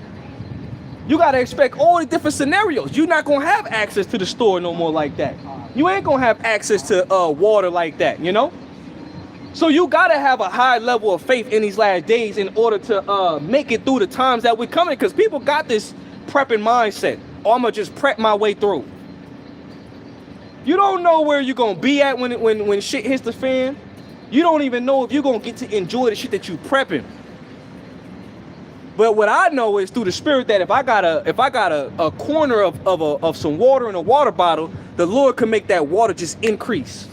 Speaker 2: You gotta expect all the different scenarios. You're not gonna have access to the store no more like that. You ain't gonna have access to water like that, you know? So you gotta have a high level of faith in these last days in order to make it through the times that we're coming, because people got this prepping mindset. Oh, I'm gonna just prep my way through. You don't know where you're gonna be at when shit hits the fan. You don't even know if you're gonna get to enjoy the shit that you prepping. But what I know is through the spirit that if I got a corner of some water in a water bottle, the Lord can make that water just increase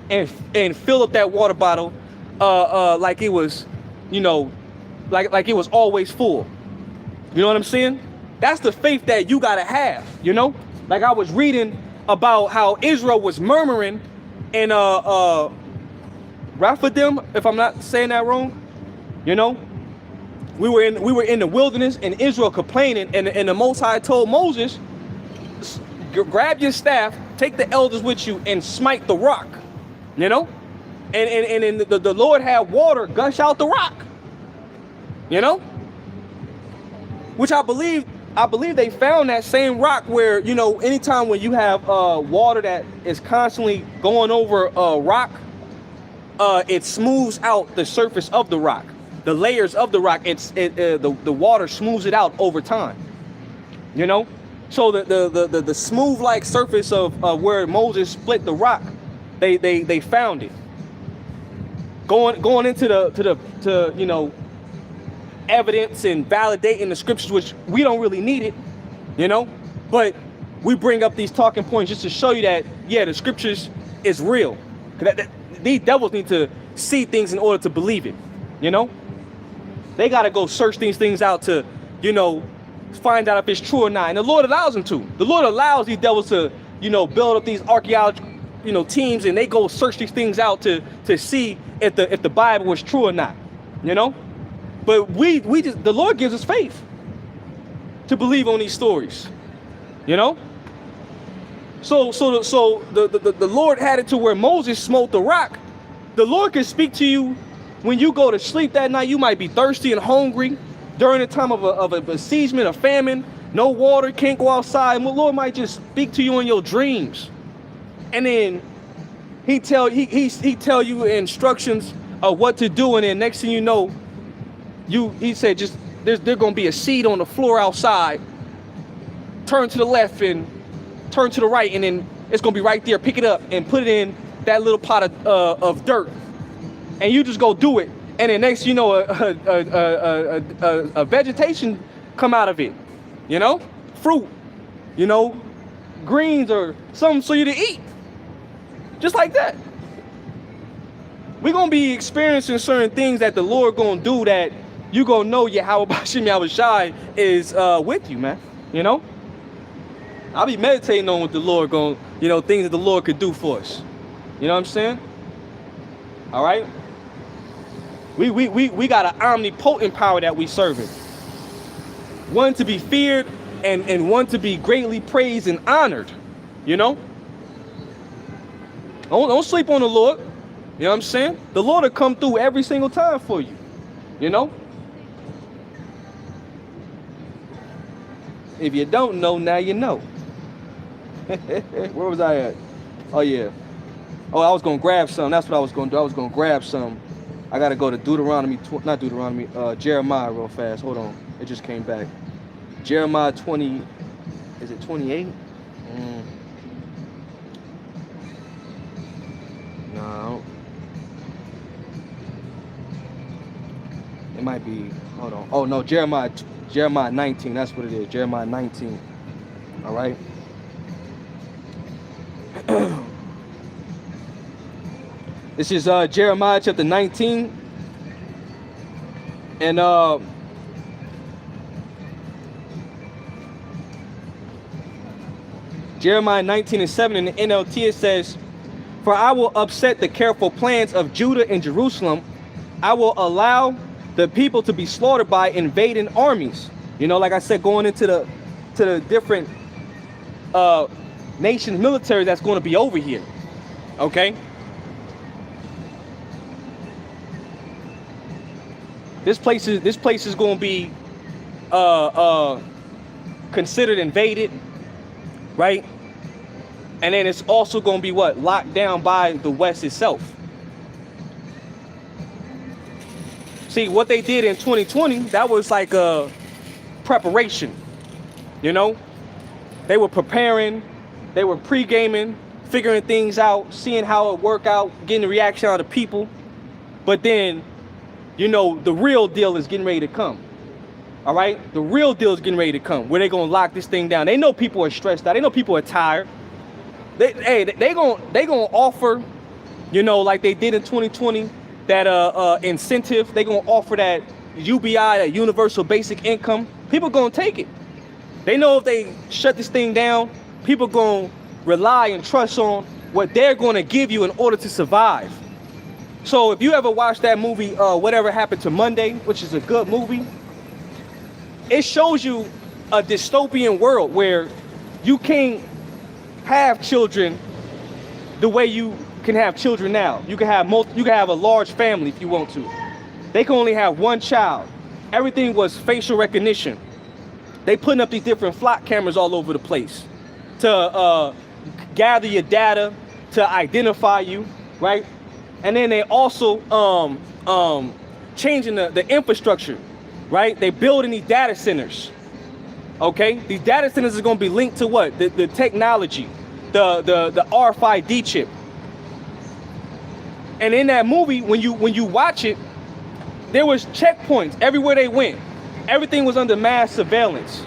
Speaker 2: and fill up that water bottle like it was, you know, like it was always full. You know what I'm saying? That's the faith that you gotta have, you know? Like I was reading about how Israel was murmuring in Rephidim, if I'm not saying that wrong, you know? We were in the wilderness and Israel complaining, and the Most High told Moses, grab your staff, take the elders with you, and smite the rock, you know, and the Lord had water gush out the rock, you know, which I believe they found that same rock where, you know, anytime when you have water that is constantly going over a rock, it smooths out the surface of the rock. The layers of the rock, the water smooths it out over time, you know. So the smooth like surface of where Moses split the rock, they found it. Going into the you know, evidence and validating the scriptures, which we don't really need it, you know. But we bring up these talking points just to show you that, yeah, the scriptures is real. These devils need to see things in order to believe it, you know. They got to go search these things out to, you know, find out if it's true or not. And the Lord allows them to. The Lord allows these devils to, you know, build up these archaeological, you know, teams, and they go search these things out to see if the Bible was true or not, you know. But we just, the Lord gives us faith to believe on these stories, you know. So the Lord had it to where Moses smote the rock. The Lord can speak to you when you go to sleep that night. You might be thirsty and hungry during the time of a besiegement, a famine, no water, can't go outside. And the Lord might just speak to you in your dreams. And then He tell you instructions of what to do, and then next thing you know, he said just there's gonna be a seed on the floor outside. Turn to the left and turn to the right, and then it's gonna be right there. Pick it up and put it in that little pot of dirt, and you just go do it. And then next, you know, a vegetation come out of it, you know, fruit, you know, greens or something for you to eat, just like that. We're gonna be experiencing certain things that the Lord gonna do that you gonna know Yahweh Bashim Yahweh Shai is with you, man. You know, I'll be meditating on what the Lord gonna, you know, things that the Lord could do for us. You know what I'm saying? All right. We got an omnipotent power that we serving. One to be feared and one to be greatly praised and honored. You know? Don't sleep on the Lord. You know what I'm saying? The Lord will come through every single time for you. You know? If you don't know, now you know. Where was I at? Oh, yeah. Oh, I was going to grab some. That's what I was going to do. I was going to grab some. I got to go to Jeremiah real fast. Hold on. It just came back. Jeremiah 20, is it 28? No. It might be, hold on. Oh, no, Jeremiah 19. That's what it is. Jeremiah 19. All right. This is Jeremiah chapter 19. And Jeremiah 19:7 in the NLT, it says, "For I will upset the careful plans of Judah and Jerusalem. I will allow the people to be slaughtered by invading armies." You know, like I said, going into the different nations' military that's going to be over here. Okay. This place is going to be considered invaded, right? And then it's also going to be what? Locked down by the West itself. See, what they did in 2020, that was like a preparation, you know? They were preparing, they were pre-gaming, figuring things out, seeing how it work out, getting the reaction out of people. But then, you know, the real deal is getting ready to come. All right? The real deal is getting ready to come, where they're going to lock this thing down. They know people are stressed out. They know people are tired. They going to offer, you know, like they did in 2020, that incentive. They're going to offer that UBI, that universal basic income. People going to take it. They know if they shut this thing down, people going to rely and trust on what they're going to give you in order to survive. So if you ever watched that movie, Whatever Happened to Monday, which is a good movie, it shows you a dystopian world where you can't have children the way you can have children now. You can have a large family if you want to. They can only have one child. Everything was facial recognition. They putting up these different flock cameras all over the place to gather your data, to identify you, right? And then they also changing the infrastructure, right? They building these data centers, okay? These data centers is going to be linked to what? The technology, the RFID chip. And in that movie, when you watch it, there was checkpoints everywhere they went. Everything was under mass surveillance,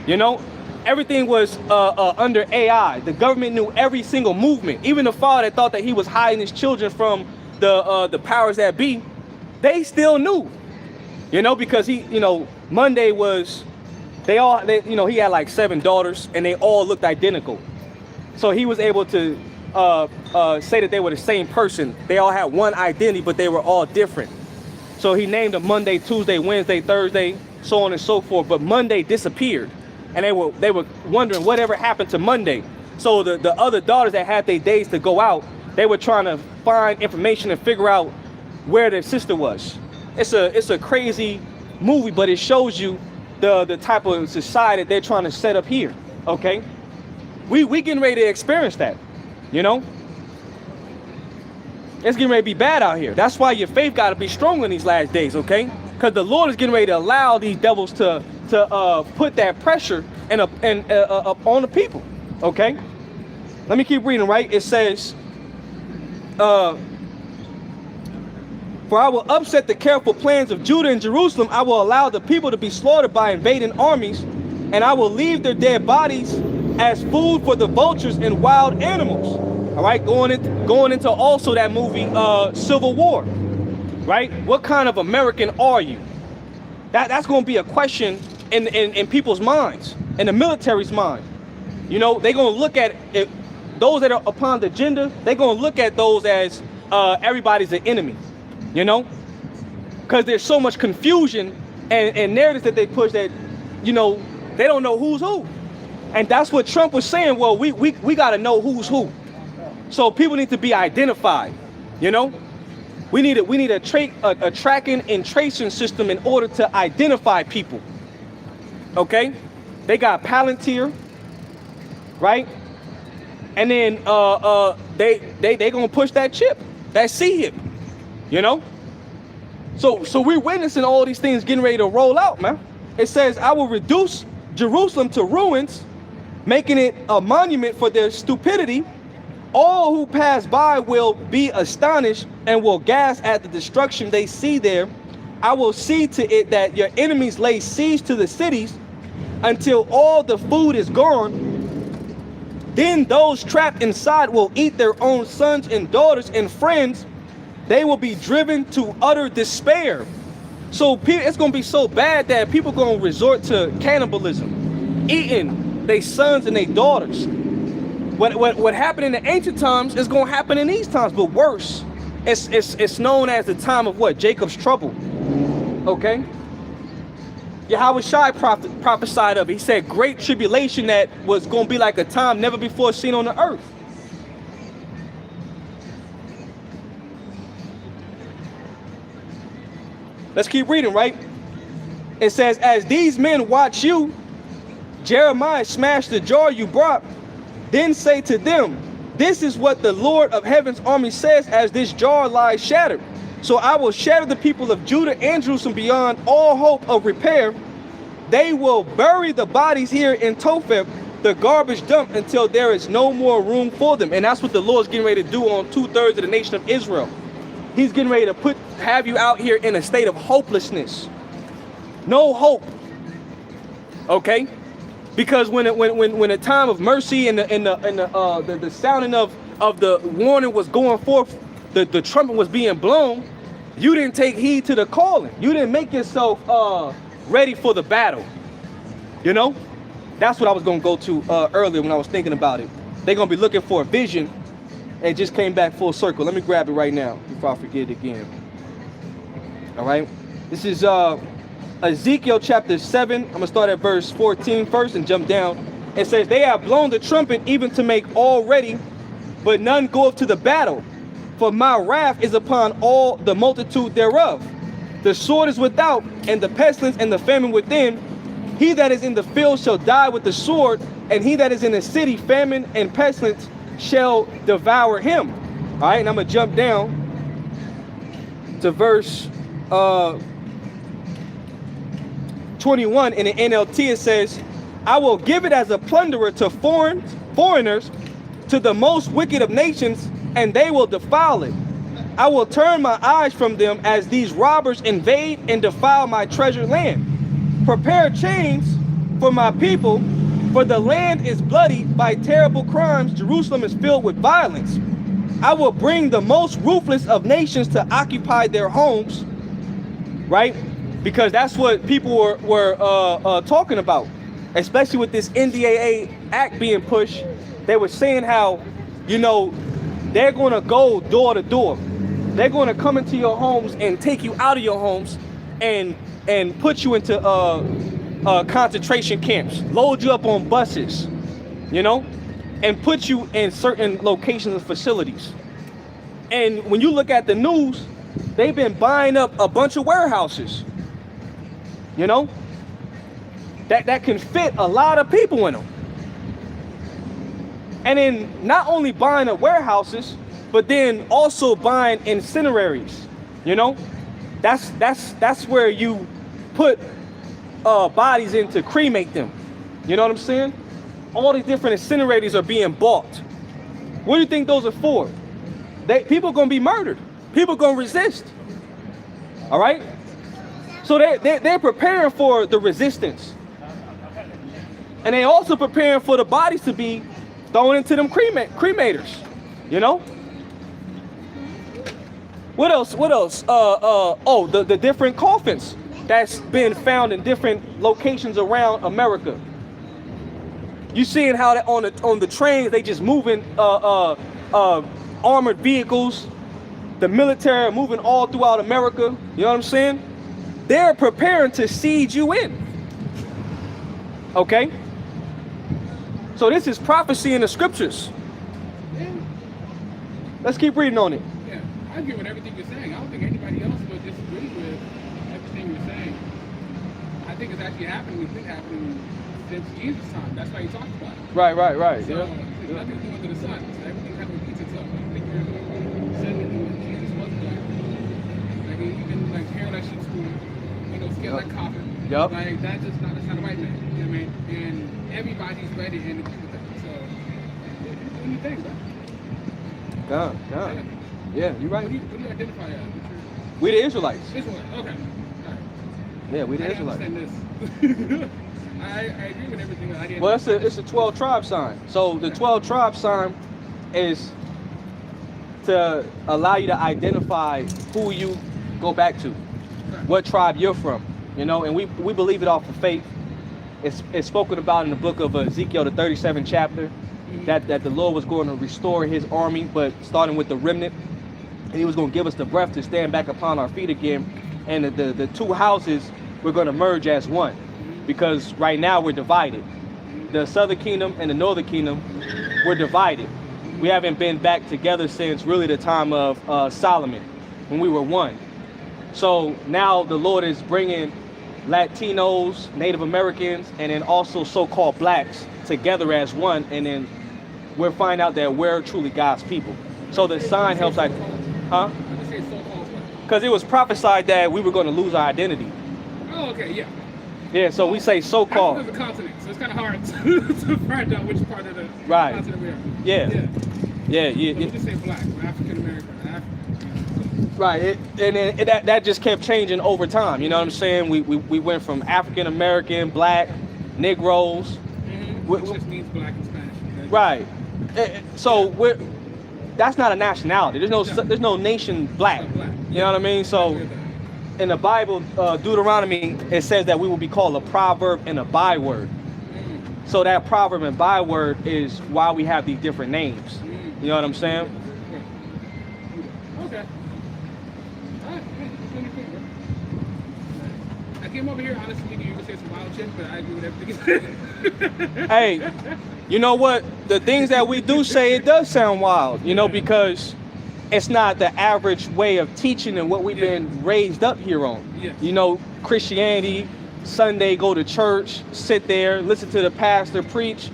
Speaker 2: you know? Everything was under AI. The government knew every single movement. Even the father that thought that he was hiding his children from the powers that be, they still knew, you know, because he, you know, Monday was, he had like 7 daughters and they all looked identical. So he was able to say that they were the same person. They all had one identity, but they were all different. So he named them Monday, Tuesday, Wednesday, Thursday, so on and so forth. But Monday disappeared. And they were wondering whatever happened to Monday. So the other daughters that had their days to go out, they were trying to find information and figure out where their sister was. It's a crazy movie, but it shows you the type of society that they're trying to set up here. Okay, we getting ready to experience that, you know. It's getting ready to be bad out here. That's why your faith got to be strong in these last days, okay? Because the Lord is getting ready to allow these devils to put that pressure on the people, okay? Let me keep reading, right? It says, for I will upset the careful plans of Judah and Jerusalem. I will allow the people to be slaughtered by invading armies, and I will leave their dead bodies as food for the vultures and wild animals. All right, going into also that movie, Civil War, right? What kind of American are you? That's going to be a question in people's minds, in the military's mind. You know, they're going to look at it, those that are upon the agenda. They're going to look at those as everybody's an enemy, you know, because there's so much confusion and narratives that they push that, you know, they don't know who's who. And that's what Trump was saying. Well, we got to know who's who. So people need to be identified, you know? We need a tracking and tracing system in order to identify people, okay? They got Palantir, right? And then they gonna push that chip, that C-hip, you know? So we're witnessing all these things getting ready to roll out, man. It says, I will reduce Jerusalem to ruins, making it a monument for their stupidity. All who pass by will be astonished and will gasp at the destruction they see there. I will see to it that your enemies lay siege to the cities until all the food is gone. Then those trapped inside will eat their own sons and daughters and friends. They will be driven to utter despair. So it's going to be so bad that people going to resort to cannibalism, eating their sons and their daughters. What happened in the ancient times is going to happen in these times, but worse. It's known as the time of what? Jacob's trouble. Okay? Yahweh Shai prophesied of it. He said great tribulation that was going to be like a time never before seen on the earth. Let's keep reading, right? It says, as these men watch you, Jeremiah smashed the jar you brought. Then say to them, this is what the Lord of heaven's army says as this jar lies shattered. So I will shatter the people of Judah and Jerusalem beyond all hope of repair. They will bury the bodies here in Topheth, the garbage dump, until there is no more room for them. And that's what the Lord's getting ready to do on 2/3 of the nation of Israel. He's getting ready to have you out here in a state of hopelessness. No hope. Okay? Because when the time of mercy and the sounding of the warning was going forth, the trumpet was being blown, you didn't take heed to the calling. You didn't make yourself ready for the battle. You know? That's what I was going to go to earlier when I was thinking about it. They're going to be looking for a vision. And just came back full circle. Let me grab it right now before I forget it again. All right? This is Ezekiel chapter 7. I'm going to start at verse 14 first and jump down. It says, they have blown the trumpet even to make all ready, but none goeth to the battle. For my wrath is upon all the multitude thereof. The sword is without, and the pestilence and the famine within. He that is in the field shall die with the sword, and he that is in the city, famine and pestilence shall devour him. All right, and I'm going to jump down to verse 21 in the NLT. It says, I will give it as a plunderer to foreigners, to the most wicked of nations, and they will defile it. I will turn my eyes from them as these robbers invade and defile my treasured land. Prepare chains for my people, for the land is bloody by terrible crimes. Jerusalem is filled with violence. I will bring the most ruthless of nations to occupy their homes, right? Because that's what people were talking about, especially with this NDAA act being pushed. They were saying how, you know, they're going to go door to door. They're going to come into your homes and take you out of your homes and put you into concentration camps, load you up on buses, you know, and put you in certain locations and facilities. And when you look at the news, they've been buying up a bunch of warehouses, you know, that can fit a lot of people in them. And then not only buying up warehouses, but then also buying incineraries. You know, that's where you put bodies in to cremate them. You know what I'm saying? All these different incinerators are being bought. What do you think those are for? People are gonna be murdered. People are gonna resist. All right. So they're preparing for the resistance, and they also preparing for the bodies to be thrown into them cremators. You know. What else? What else? Oh, the different coffins that's been found in different locations around America. You seeing how that on the trains they just moving armored vehicles, the military moving all throughout America. You know what I'm saying? They're preparing to siege you in. Okay. So this is prophecy in the scriptures.
Speaker 3: Yeah.
Speaker 2: Let's keep reading on it.
Speaker 3: Yeah, I agree with everything you're saying. I don't think anybody else would disagree with everything you're saying. I think it's actually happening. It's been happening since Jesus' time. That's why he talked about it.
Speaker 2: Right.
Speaker 3: So, nothing's new under the sun. So everything kind of repeats itself. I don't think you're saying that when Jesus was black. Like, even like hair like sheep's wool, skin like copper.
Speaker 2: Yup.
Speaker 3: Like, that's not a white man. You know what I mean? And everybody's ready and agree with that. So, you're doing your thing, bro.
Speaker 2: God. Yeah, you're right.
Speaker 3: What do you identify as?
Speaker 2: We the Israelites.
Speaker 3: Israelite. Okay. All right.
Speaker 2: Yeah, we the
Speaker 3: I didn't
Speaker 2: Israelites.
Speaker 3: understand this. I agree with everything. I didn't.
Speaker 2: Well, it's a 12 tribe sign. So the 12 tribe sign is to allow you to identify who you go back to, what tribe you're from. You know, and we believe it off of faith. It's spoken about in the book of Ezekiel, the 37th chapter, that the Lord was going to restore his army, but starting with the remnant, and he was going to give us the breath to stand back upon our feet again, and the two houses were going to merge as one, because right now we're divided. The southern kingdom and the northern kingdom, we're divided. We haven't been back together since really the time of Solomon, when we were one. So now the Lord is bringing Latinos, Native Americans, and then also so-called blacks together as one, and then we'll find out that we're truly God's people. So the sign helps, because it was prophesied that we were going to lose our identity.
Speaker 3: Oh, okay, yeah.
Speaker 2: Yeah, so we say so-called.
Speaker 3: Africa's a continent, so it's kind of hard to find out which part of the continent we are.
Speaker 2: Yeah.
Speaker 3: So we just say black, African American, African.
Speaker 2: Right, and then that just kept changing over time. You know what I'm saying? We went from African American, black, Negroes.
Speaker 3: Which just means black in Spanish.
Speaker 2: Right. So that's not a nationality. There's no nation black. You know what I mean? So in the Bible, Deuteronomy, it says that we will be called a proverb and a byword. So that proverb and byword is why we have these different names. You know what I'm saying?
Speaker 3: Okay. I came over here honestly thinking you were saying some wild shit, but I agree with everything.
Speaker 2: Hey, you know what? The things that we do say, it does sound wild, because it's not the average way of teaching and what we've been raised up here on.
Speaker 3: Yes.
Speaker 2: Christianity, Sunday, go to church, sit there, listen to the pastor preach,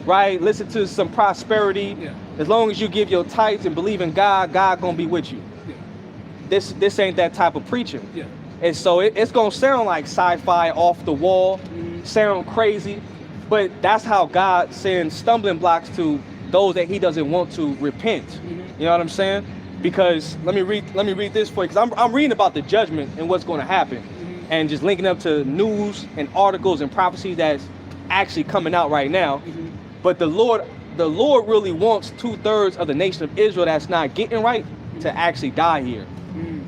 Speaker 2: right? Listen to some prosperity.
Speaker 3: Yeah.
Speaker 2: As long as you give your tithes and believe in God, God gonna be with you. Yeah. This ain't that type of preaching.
Speaker 3: Yeah.
Speaker 2: And so it's gonna sound like sci-fi, off the wall, sound crazy, but that's how God sends stumbling blocks to those that he doesn't want to repent. You know what I'm saying? Because let me read this for you, because I'm reading about the judgment and what's going to happen, and just linking up to news and articles and prophecies that's actually coming out right now. But the Lord really wants 2/3 of the nation of Israel that's not getting right to actually die here.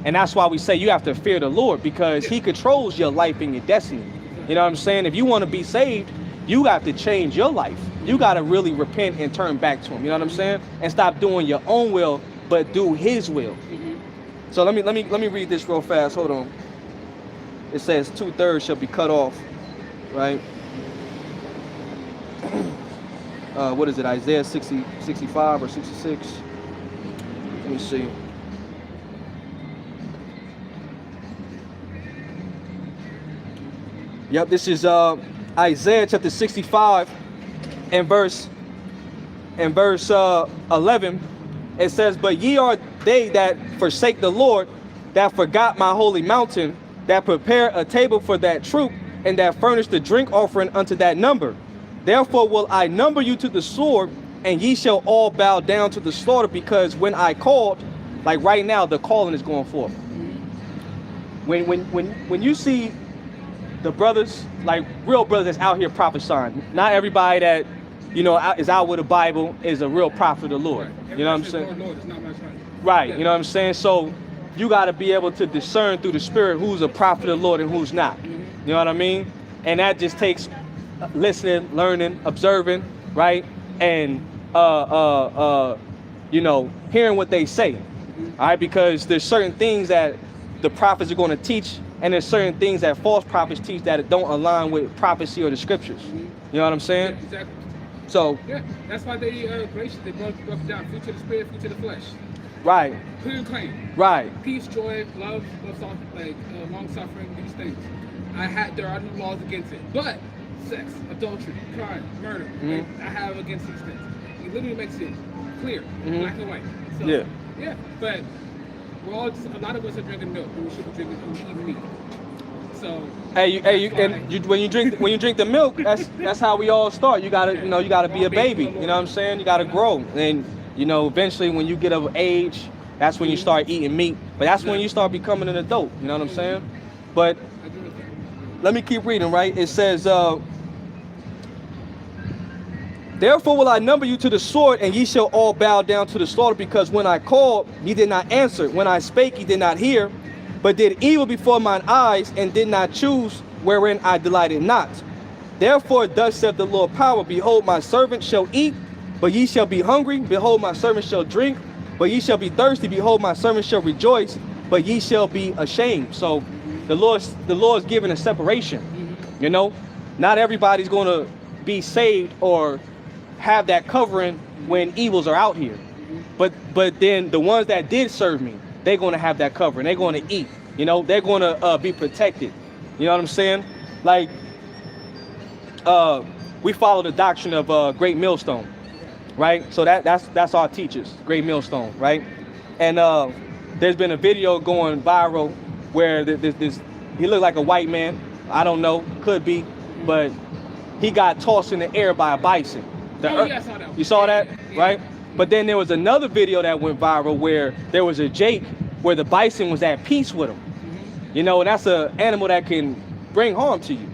Speaker 2: And that's why we say you have to fear the Lord, because he controls your life and your destiny. You know what I'm saying? If you want to be saved, you have to change your life. You got to really repent and turn back to him. You know what I'm saying? And stop doing your own will, but do his will. So let me read this real fast. Hold on. It says 2/3 shall be cut off, right? What is it? Isaiah 65 or 66? Let me see. Yep, this is Isaiah chapter 65 and verse 11. It says, but ye are they that forsake the Lord, that forgot my holy mountain, that prepare a table for that troop, and that furnish the drink offering unto that number. Therefore will I number you to the sword, and ye shall all bow down to the slaughter, because when I called, like right now, the calling is going forth. When you see the brothers, like real brothers that's out here prophesying, not everybody that, you know, is out with the Bible is a real prophet of the Lord. You know what I'm saying?
Speaker 3: Lord, it's not my son.
Speaker 2: Right, you know what I'm saying? So you got to be able to discern through the Spirit who's a prophet of the Lord and who's not. You know what I mean? And that just takes listening, learning, observing, right? And you know, hearing what they say. All right, because there's certain things that the prophets are going to teach, and there's certain things that false prophets teach that don't align with prophecy or the scriptures. You know what I'm saying?
Speaker 3: Yeah, exactly.
Speaker 2: So
Speaker 3: Yeah, that's why they gracious. They broke it down: fruit to the spirit, fruit to the flesh.
Speaker 2: right,
Speaker 3: Clear and clean.
Speaker 2: right,
Speaker 3: Peace, joy, love, like long suffering, these things. There are no laws against it, but sex, adultery, crime, murder, right, I have against these things. He literally makes it clear, black and white. So, yeah, but we're all just, a lot of us are drinking milk, and we should be drinking eating meat. So
Speaker 2: when you drink the milk, that's how we all start. You gotta be a baby. You know what I'm saying? You gotta grow, and you know, eventually when you get of age, that's when you start eating meat. But that's when you start becoming an adult. You know what I'm saying? But let me keep reading. Right? It says, therefore will I number you to the sword, and ye shall all bow down to the slaughter, because when I called, ye did not answer. When I spake, ye did not hear, but did evil before mine eyes, and did not choose wherein I delighted not. Therefore thus saith the Lord power, behold, my servant shall eat, but ye shall be hungry. Behold, my servant shall drink, but ye shall be thirsty. Behold, my servant shall rejoice, but ye shall be ashamed. So the Lord's giving a separation. You know, not everybody's going to be saved or have that covering when evils are out here. But then the ones that did serve me, they're going to have that covering. They're going to eat. You know, they're going to be protected. You know what I'm saying? Like, we follow the doctrine of Great Millstone, right? So that's our teachers, Great Millstone, right? And there's been a video going viral where he looked like a white man. I don't know, could be, but he got tossed in the air by a bison.
Speaker 3: I saw that.
Speaker 2: You saw that, right? But then there was another video that went viral where there was a Jake where the bison was at peace with him. You know, and that's an animal that can bring harm to you.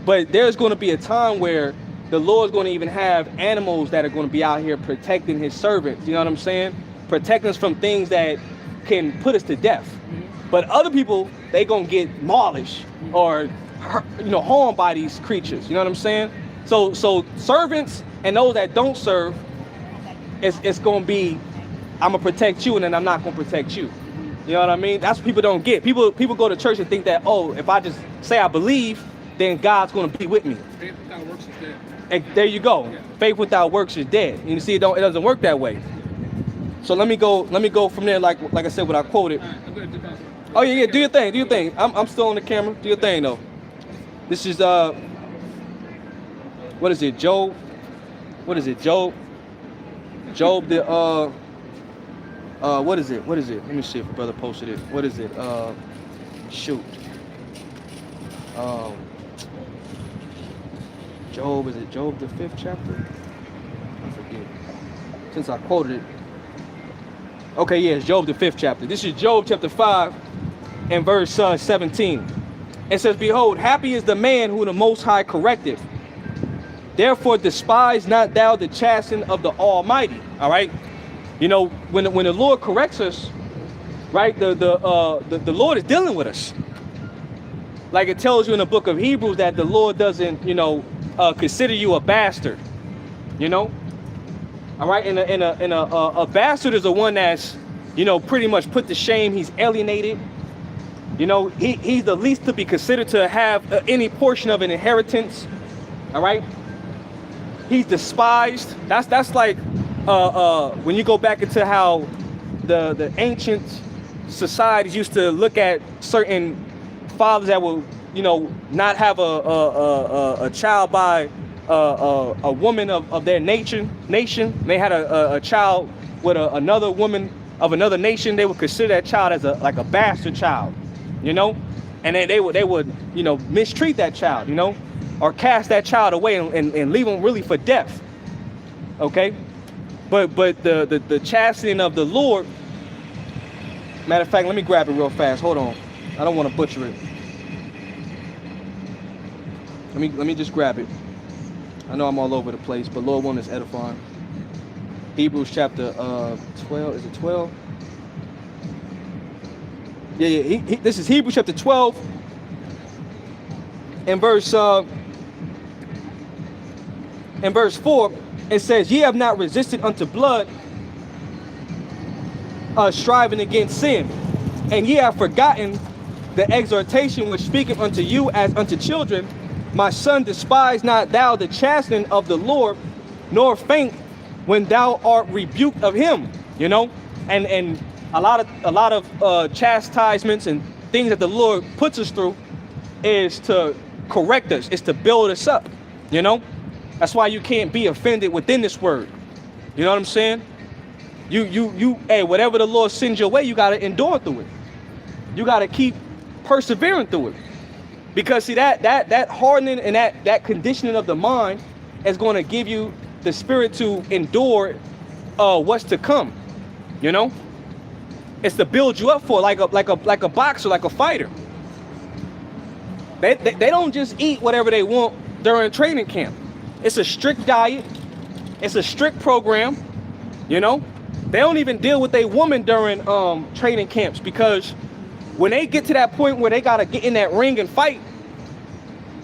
Speaker 2: But there's going to be a time where the Lord's going to even have animals that are going to be out here protecting his servants. You know what I'm saying? Protecting us from things that can put us to death. But other people, they going to get maulished or, you know, harmed by these creatures. You know what I'm saying? So servants and those that don't serve, it's going to be, I'm going to protect you and then I'm not going to protect you. You know what I mean? That's what people don't get. People go to church and think that, oh, if I just say I believe, then God's going to be with me.
Speaker 3: Faith without works is dead.
Speaker 2: And there you go.
Speaker 3: Yeah.
Speaker 2: Faith without works is dead. And you see, it doesn't work that way. So let me go from there, like I said, what I quoted.
Speaker 3: All right, I'm gonna dip out.
Speaker 2: Oh yeah, do your thing. I'm still on the camera. Do your thing though. This is what is it, Job? What is it, Job? Job the what is it? Let me see if a brother posted it. What is it? Shoot. Job, is it Job the 5th chapter? I forget. Since I quoted it. Okay, yeah, it's Job the 5th chapter. This is Job chapter 5 and verse 17. It says, behold, happy is the man who the Most High correcteth. Therefore despise not thou the chastening of the Almighty. All right? You know, when the Lord corrects us, right, the Lord is dealing with us. Like it tells you in the book of Hebrews that the Lord doesn't, you know, consider you a bastard. You know? All right, and a bastard is the one that's, you know, pretty much put to shame. He's alienated. You know, he's the least to be considered to have any portion of an inheritance. All right, he's despised. That's like when you go back into how the ancient societies used to look at certain fathers that will, you know, not have a child by a woman of their nation. They had a child with another woman of another nation, they would consider that child as like a bastard child, you know, and they would you know, mistreat that child, you know, or cast that child away and leave them really for death. Okay, but the chastening of the Lord. Matter of fact, let me grab it real fast. Hold on, I don't want to butcher it. Let me just grab it. I know I'm all over the place, but Lord one is edifying. Hebrews chapter 12. Is it 12? Yeah. This is Hebrews chapter 12, and verse 4. It says, "Ye have not resisted unto blood, striving against sin, and ye have forgotten the exhortation which speaketh unto you as unto children. My son, despise not thou the chastening of the Lord, nor faint when thou art rebuked of him." You know, and a lot of chastisements and things that the Lord puts us through is to correct us, is to build us up. You know, that's why you can't be offended within this word. You know what I'm saying? Hey, whatever the Lord sends your way, you gotta endure through it. You gotta keep persevering through it. Because see, that hardening and that conditioning of the mind is going to give you the spirit to endure what's to come. You know, it's to build you up for like a boxer, like a fighter. They don't just eat whatever they want during training camp. It's a strict diet. It's a strict program. You know, they don't even deal with a woman during training camps, because when they get to that point where they gotta get in that ring and fight,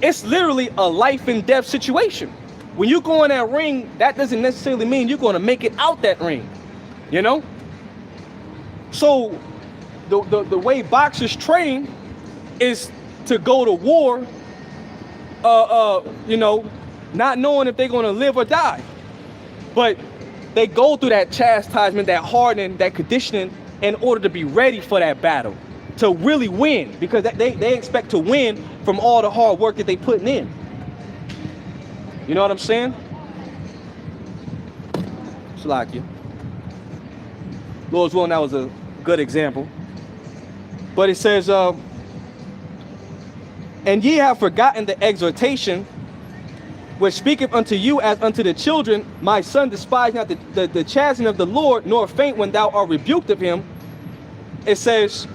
Speaker 2: it's literally a life and death situation. When you go in that ring, that doesn't necessarily mean you're gonna make it out that ring, you know? So the way boxers train is to go to war, you know, not knowing if they're gonna live or die. But they go through that chastisement, that hardening, that conditioning in order to be ready for that battle, to really win, because they expect to win from all the hard work that they putting in. You know what I'm saying? Slakia. Lord's willing, that was a good example. But it says, "And ye have forgotten the exhortation which speaketh unto you as unto the children, my son, despise not the chastening of the Lord, nor faint when thou art rebuked of him." It says,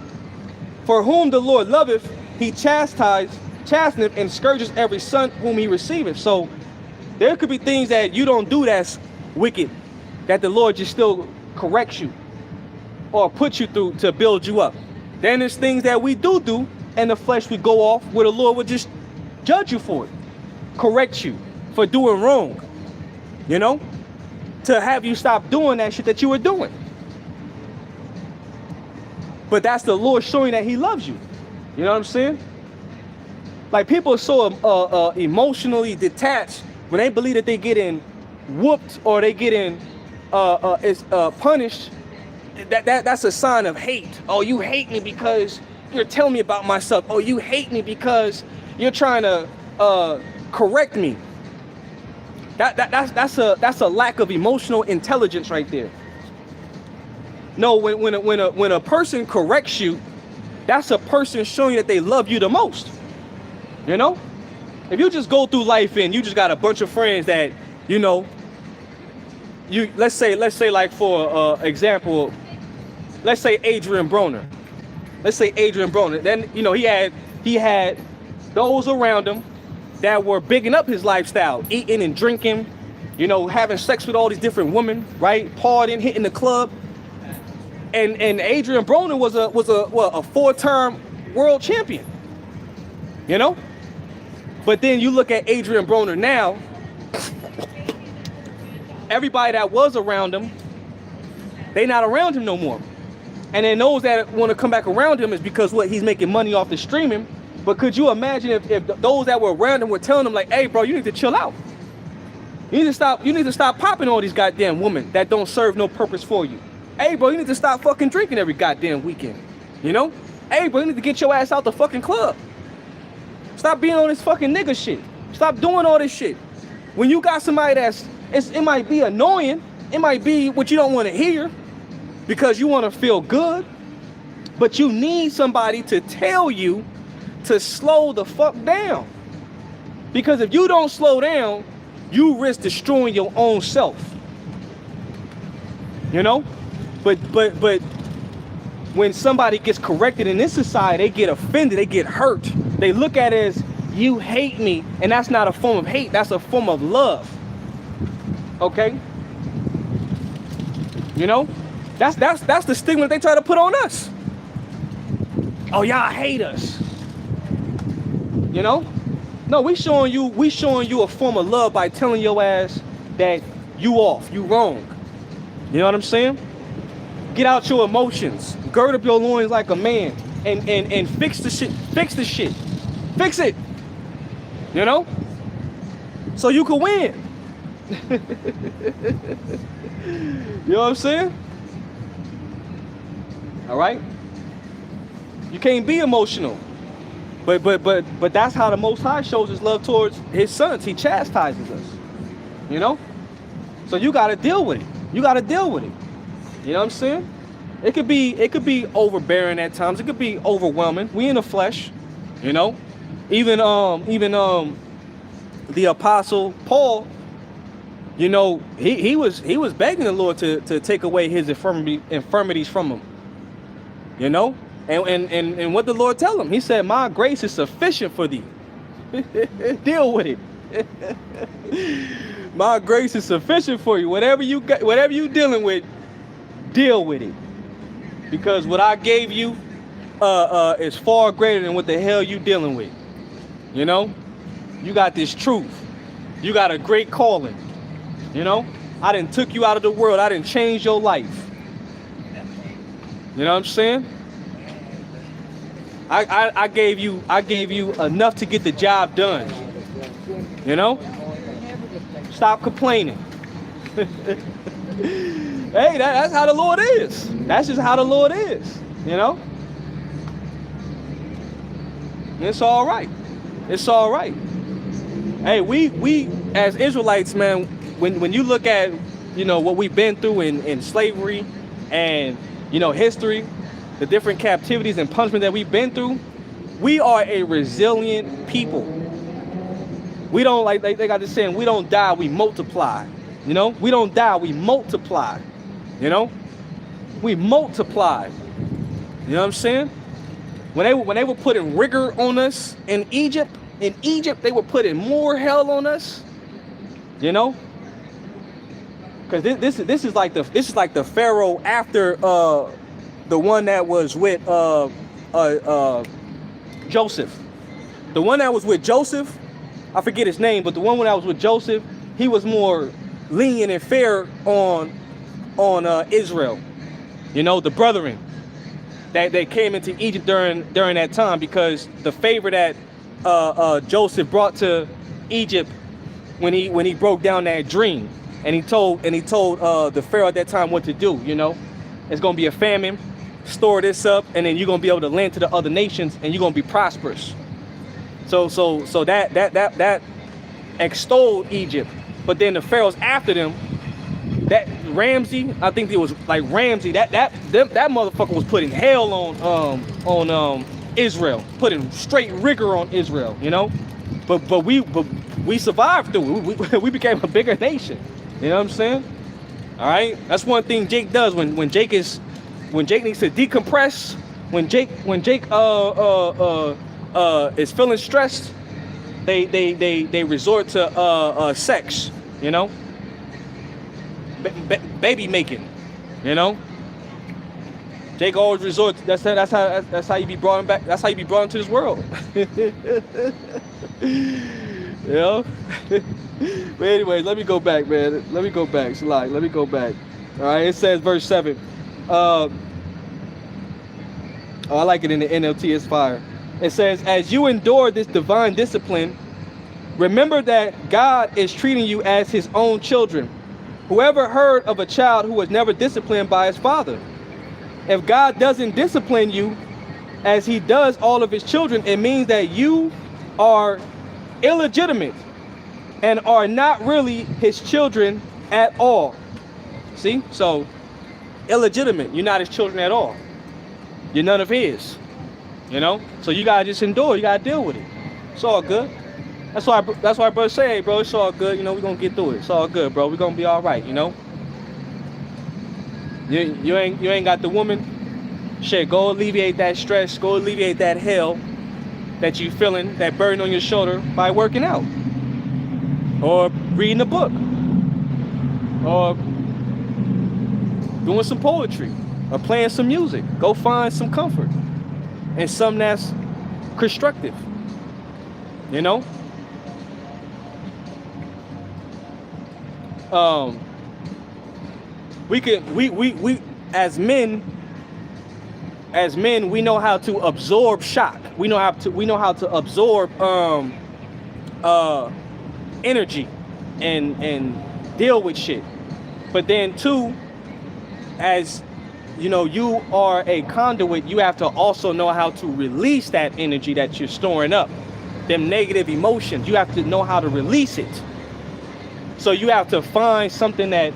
Speaker 2: "For whom the Lord loveth, he chasteneth and scourges every son whom he receiveth." So there could be things that you don't do that's wicked, that the Lord just still corrects you or puts you through to build you up. Then there's things that we do and the flesh we go off, where the Lord would just judge you for it, correct you for doing wrong, you know, to have you stop doing that shit that you were doing. But that's the Lord showing that he loves you. You know what I'm saying? Like, people are so emotionally detached when they believe that they getting whooped or they getting punished. That's a sign of hate. Oh, you hate me because you're telling me about myself. Oh, you hate me because you're trying to correct me. That's a lack of emotional intelligence right there. No, when a person corrects you, that's a person showing you that they love you the most. You know, if you just go through life and you just got a bunch of friends that, you know, let's say like, for example, let's say Adrian Broner. Then, you know, he had those around him that were bigging up his lifestyle, eating and drinking, you know, having sex with all these different women, right? Partying, hitting the club. And Adrian Broner was a 4-term world champion, you know? But then you look at Adrian Broner now, everybody that was around him, they not around him no more. And then those that want to come back around him is because he's making money off the streaming. But could you imagine if those that were around him were telling him, like, hey bro, you need to chill out. You need to stop popping all these goddamn women that don't serve no purpose for you. Hey bro, you need to stop fucking drinking every goddamn weekend. You know? Hey bro, you need to get your ass out the fucking club. Stop being on this fucking nigga shit. Stop doing all this shit. When you got somebody it might be annoying, might be what you don't want to hear because you want to feel good, but you need somebody to tell you to slow the fuck down. Because if you don't slow down, you risk destroying your own self. You know? But when somebody gets corrected in this society, they get offended, they get hurt. They look at it as, you hate me, and that's not a form of hate, that's a form of love. Okay? You know? That's the stigma they try to put on us. Oh, y'all hate us. You know? No, we showing you a form of love by telling your ass that you off, you wrong. You know what I'm saying? Get out your emotions. Gird up your loins like a man and fix the shit. Fix the shit. Fix it. You know? So you can win. You know what I'm saying? All right? You can't be emotional. But that's how the Most High shows his love towards his sons. He chastises us. You know? So you got to deal with it. You got to deal with it. You know what I'm saying? It could be overbearing at times. It could be overwhelming. We in the flesh, you know? Even the apostle Paul, you know, he was begging the Lord to take away his infirmities from him. You know? And what the Lord tell him? He said, my grace is sufficient for thee. Deal with it. My grace is sufficient for you. Whatever you dealing with, deal with it. Because what I gave you is far greater than what the hell you dealing with. You know? You got this truth. You got a great calling. You know? I done took you out of the world. I done changed your life. You know what I'm saying? I gave you enough to get the job done. You know? Stop complaining. Hey, that's how the Lord is. That's just how the Lord is. You know? It's all right. It's all right. Hey, we as Israelites, man, when you look at, you know, what we've been through in slavery and, you know, history, the different captivities and punishment that we've been through, we are a resilient people. We don't, like they got this saying, we don't die, we multiply. You know, we don't die, we multiply. You know, we multiply. You know what I'm saying? When they were putting rigor on us in Egypt, they were putting more hell on us. You know, because this is like the Pharaoh after the one that was with Joseph. The one that was with Joseph, I forget his name, but the one that was with Joseph, he was more lenient and fair on Israel. You know, the brethren that they came into Egypt during that time, because the favor that Joseph brought to Egypt when he broke down that dream, and he told the Pharaoh at that time what to do. You know, it's gonna be a famine. Store this up, and then you're gonna be able to lend to the other nations, and you're gonna be prosperous. So that extolled Egypt. But then the pharaohs after them, that Ramsey, I think it was like Ramsey, that motherfucker was putting hell on Israel, putting straight rigor on Israel, you know. But we survived through it. We became a bigger nation. You know what I'm saying? All right. That's one thing Jake does when Jake needs to decompress, when Jake is feeling stressed, they resort to sex, you know, baby making, you know. Jake always resorts. That's how you be brought back. That's how you be brought into this world. You know. But anyways, let me go back, man. Let me go back. Salai, let me go back. All right. It says verse 7. I like it in the NLT. It's fire. It says, as you endure this divine discipline, remember that God is treating you as his own children. Whoever heard of a child who was never disciplined by his father? If God doesn't discipline you as he does all of his children, it means that you are illegitimate and are not really his children at all. See? So, illegitimate. You're not his children at all. You're none of his. You know? So you gotta just endure. You gotta deal with it. It's all good. That's why brother say, hey, bro, it's all good. You know, we're gonna get through it. It's all good, bro. We're gonna be all right, you know? You ain't got the woman. Shit, go alleviate that stress. Go alleviate that hell that you feeling, that burden on your shoulder by working out. Or reading a book. Or doing some poetry. Or playing some music. Go find some comfort. And something that's constructive. You know? We as men, we know how to absorb shock. We know how to absorb energy and deal with shit. But then too, as you know, you are a conduit, you have to also know how to release that energy that you're storing up. Them negative emotions, you have to know how to release it. So you have to find something that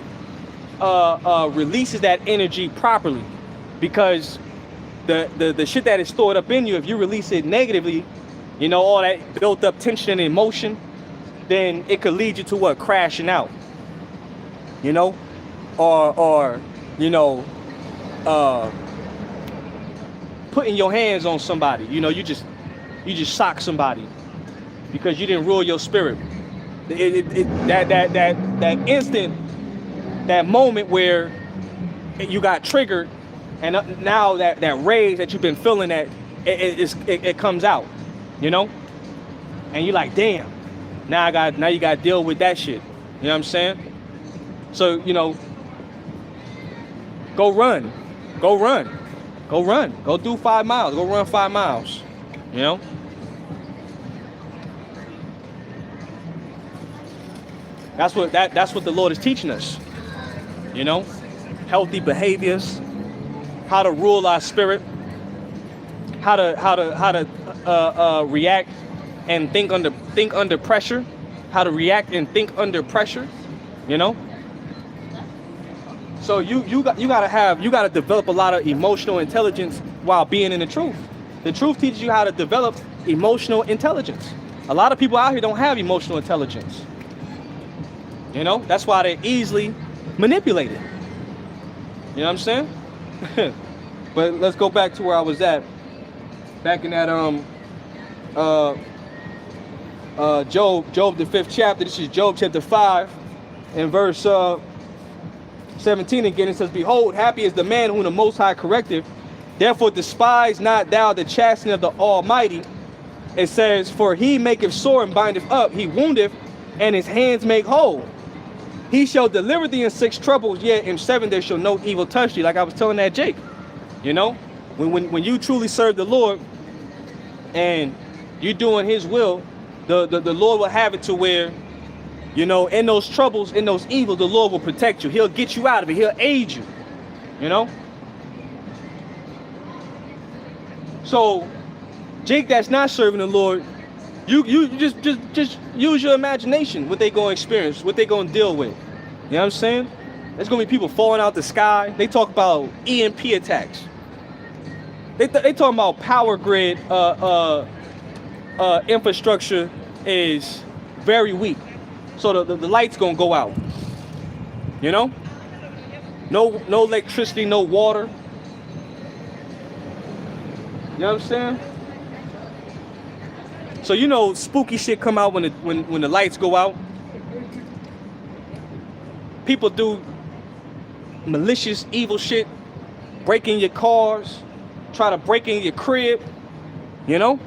Speaker 2: releases that energy properly, because the shit that is stored up in you, if you release it negatively, you know, all that built up tension and emotion, then it could lead you to what? Crashing out, you know, or you know, putting your hands on somebody. You know, you just sock somebody because you didn't rule your spirit. That instant, that moment where you got triggered, and now that rage that you've been feeling, that it comes out, you know, and you're like, damn, now you got to deal with that shit. You know what I'm saying? So, you know, go run, go do 5 miles, go run 5 miles, you know. That's what the Lord is teaching us, you know, healthy behaviors, how to rule our spirit, how to react and think under pressure, how to react and think under pressure, you know. So you gotta develop a lot of emotional intelligence while being in the truth. The truth teaches you how to develop emotional intelligence. A lot of people out here don't have emotional intelligence. You know, that's why they're easily manipulated. You know what I'm saying? But let's go back to where I was at. Back in that Job the 5th chapter. This is Job chapter 5 and verse 17 again. It says, behold, happy is the man whom the Most High correcteth. Therefore despise not thou the chastening of the Almighty. It says, for he maketh sore and bindeth up, he woundeth, and his hands make whole. He shall deliver thee in 6 troubles, yet in 7 there shall no evil touch thee. Like I was telling that Jake, you know, when you truly serve the Lord and you're doing his will, the Lord will have it to where, you know, in those troubles, in those evils, the Lord will protect you. He'll get you out of it. He'll aid you, you know. So Jake that's not serving the Lord, you just use your imagination, what they gonna experience, what they gonna deal with. You know what I'm saying? There's gonna be people falling out the sky. They talk about EMP attacks. They talking about power grid infrastructure is very weak. So the light's gonna go out. You know? No electricity, no water. You know what I'm saying? So you know, spooky shit come out when the lights go out. People do malicious, evil shit, break in your cars, try to break in your crib. You know,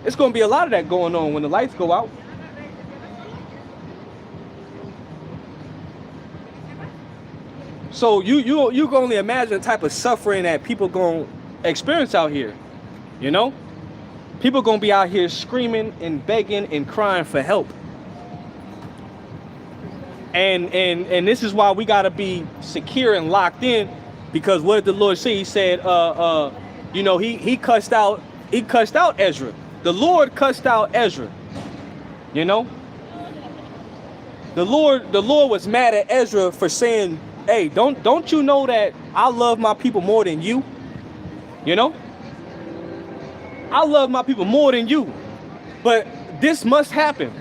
Speaker 2: it's gonna be a lot of that going on when the lights go out. So you can only imagine the type of suffering that people gonna experience out here. You know. People gonna be out here screaming and begging and crying for help. And this is why we gotta be secure and locked in, because what did the Lord say? He said, you know, he cussed out Ezra. The Lord cussed out Ezra. You know? The Lord was mad at Ezra for saying, hey, don't you know that I love my people more than you? You know? I love my people more than you. But this must happen.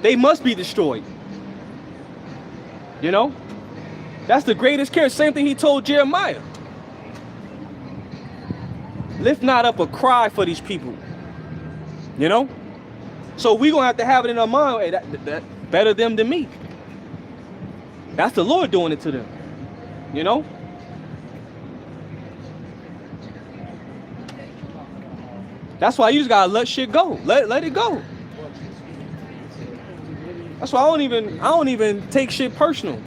Speaker 2: They must be destroyed. You know? That's the greatest care. Same thing he told Jeremiah. Lift not up a cry for these people. You know? So we're going to have it in our mind, hey, that better them than me. That's the Lord doing it to them. You know? That's why you just gotta let shit go. Let it go. That's why I don't even take shit personal.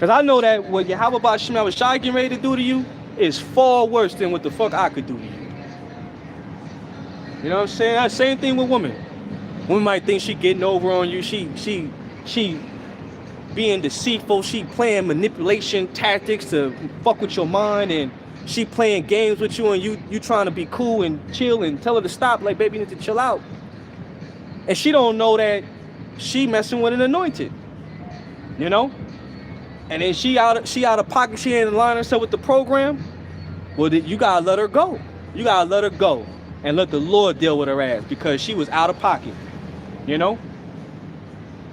Speaker 2: Cause I know that what Yahweh Ba'Shem Yahushua getting ready to do to you is far worse than what the fuck I could do to you. You know what I'm saying? That same thing with women. Women might think she getting over on you. She being deceitful. She playing manipulation tactics to fuck with your mind, and she playing games with you, and you trying to be cool and chill and tell her to stop. Like, baby, you need to chill out. And she don't know that she messing with an anointed. You know? And then she out of pocket. She ain't aligning herself with the program. Well, you gotta let her go. You gotta let her go and let the Lord deal with her ass, because she was out of pocket. You know?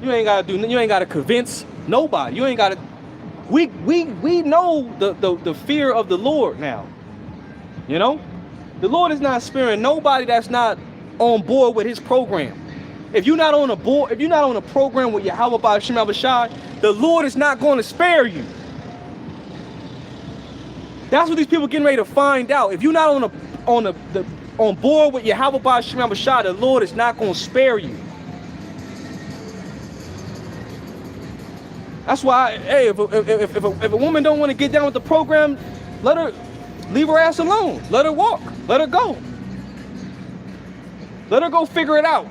Speaker 2: You ain't gotta convince nobody. You ain't gotta. We know the fear of the Lord now. You know? The Lord is not sparing nobody that's not on board with his program. If you're not on a board, if you're not on a program with Yahweh Ba'Shem Yahushua, the Lord is not going to spare you. That's what these people getting ready to find out. If you're not on board with Yahweh Ba'Shem Yahushua, the Lord is not going to spare you. That's why, hey, if a woman don't want to get down with the program, leave her ass alone. Let her walk. Let her go. Let her go figure it out.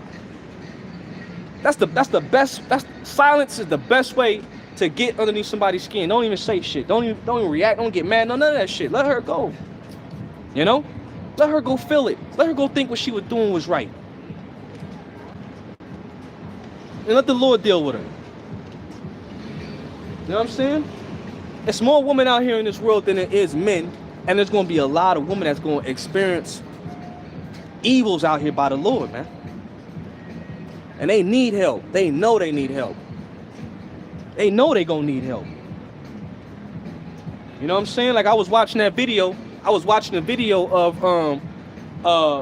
Speaker 2: That's the best. Silence is the best way to get underneath somebody's skin. Don't even say shit. Don't even react. Don't get mad. None of that shit. Let her go. You know? Let her go feel it. Let her go think what she was doing was right. And let the Lord deal with her. You know what I'm saying? There's more women out here in this world than there is men. And there's going to be a lot of women that's going to experience evils out here by the Lord, man. And they need help. They know they need help. They know they gonna need help. You know what I'm saying? Like, I was watching that video. I was watching a video of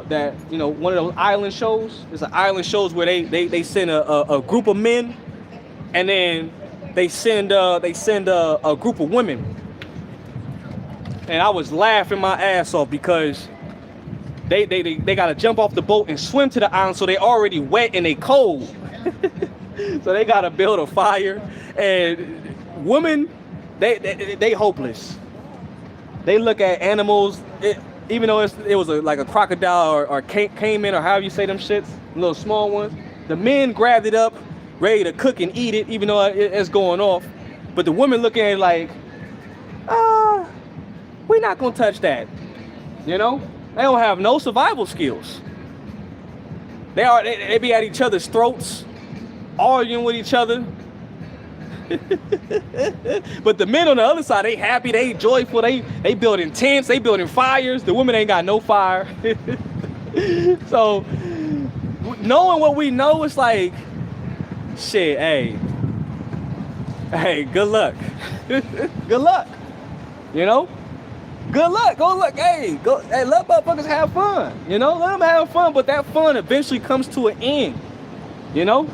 Speaker 2: that, you know, one of those island shows. There's an island shows where they send a group of men, and then they send a group of women. And I was laughing my ass off because they gotta jump off the boat and swim to the island, so they already wet and they cold. So they gotta build a fire. And women, they hopeless. They look at animals, even though it was like a crocodile or caiman, or however you say them shits, little small ones. The men grabbed it up, ready to cook and eat it, even though it's going off. But the women looking at it like, we're not gonna touch that. You know? They don't have no survival skills. They be at each other's throats, arguing with each other. But the men on the other side, they happy, they joyful, they building tents, they building fires. The women ain't got no fire. So knowing what we know, it's like, shit, hey, good luck. Good luck. You know? Good luck. Go look. Hey, let motherfuckers have fun. You know, let them have fun, but that fun eventually comes to an end. You know?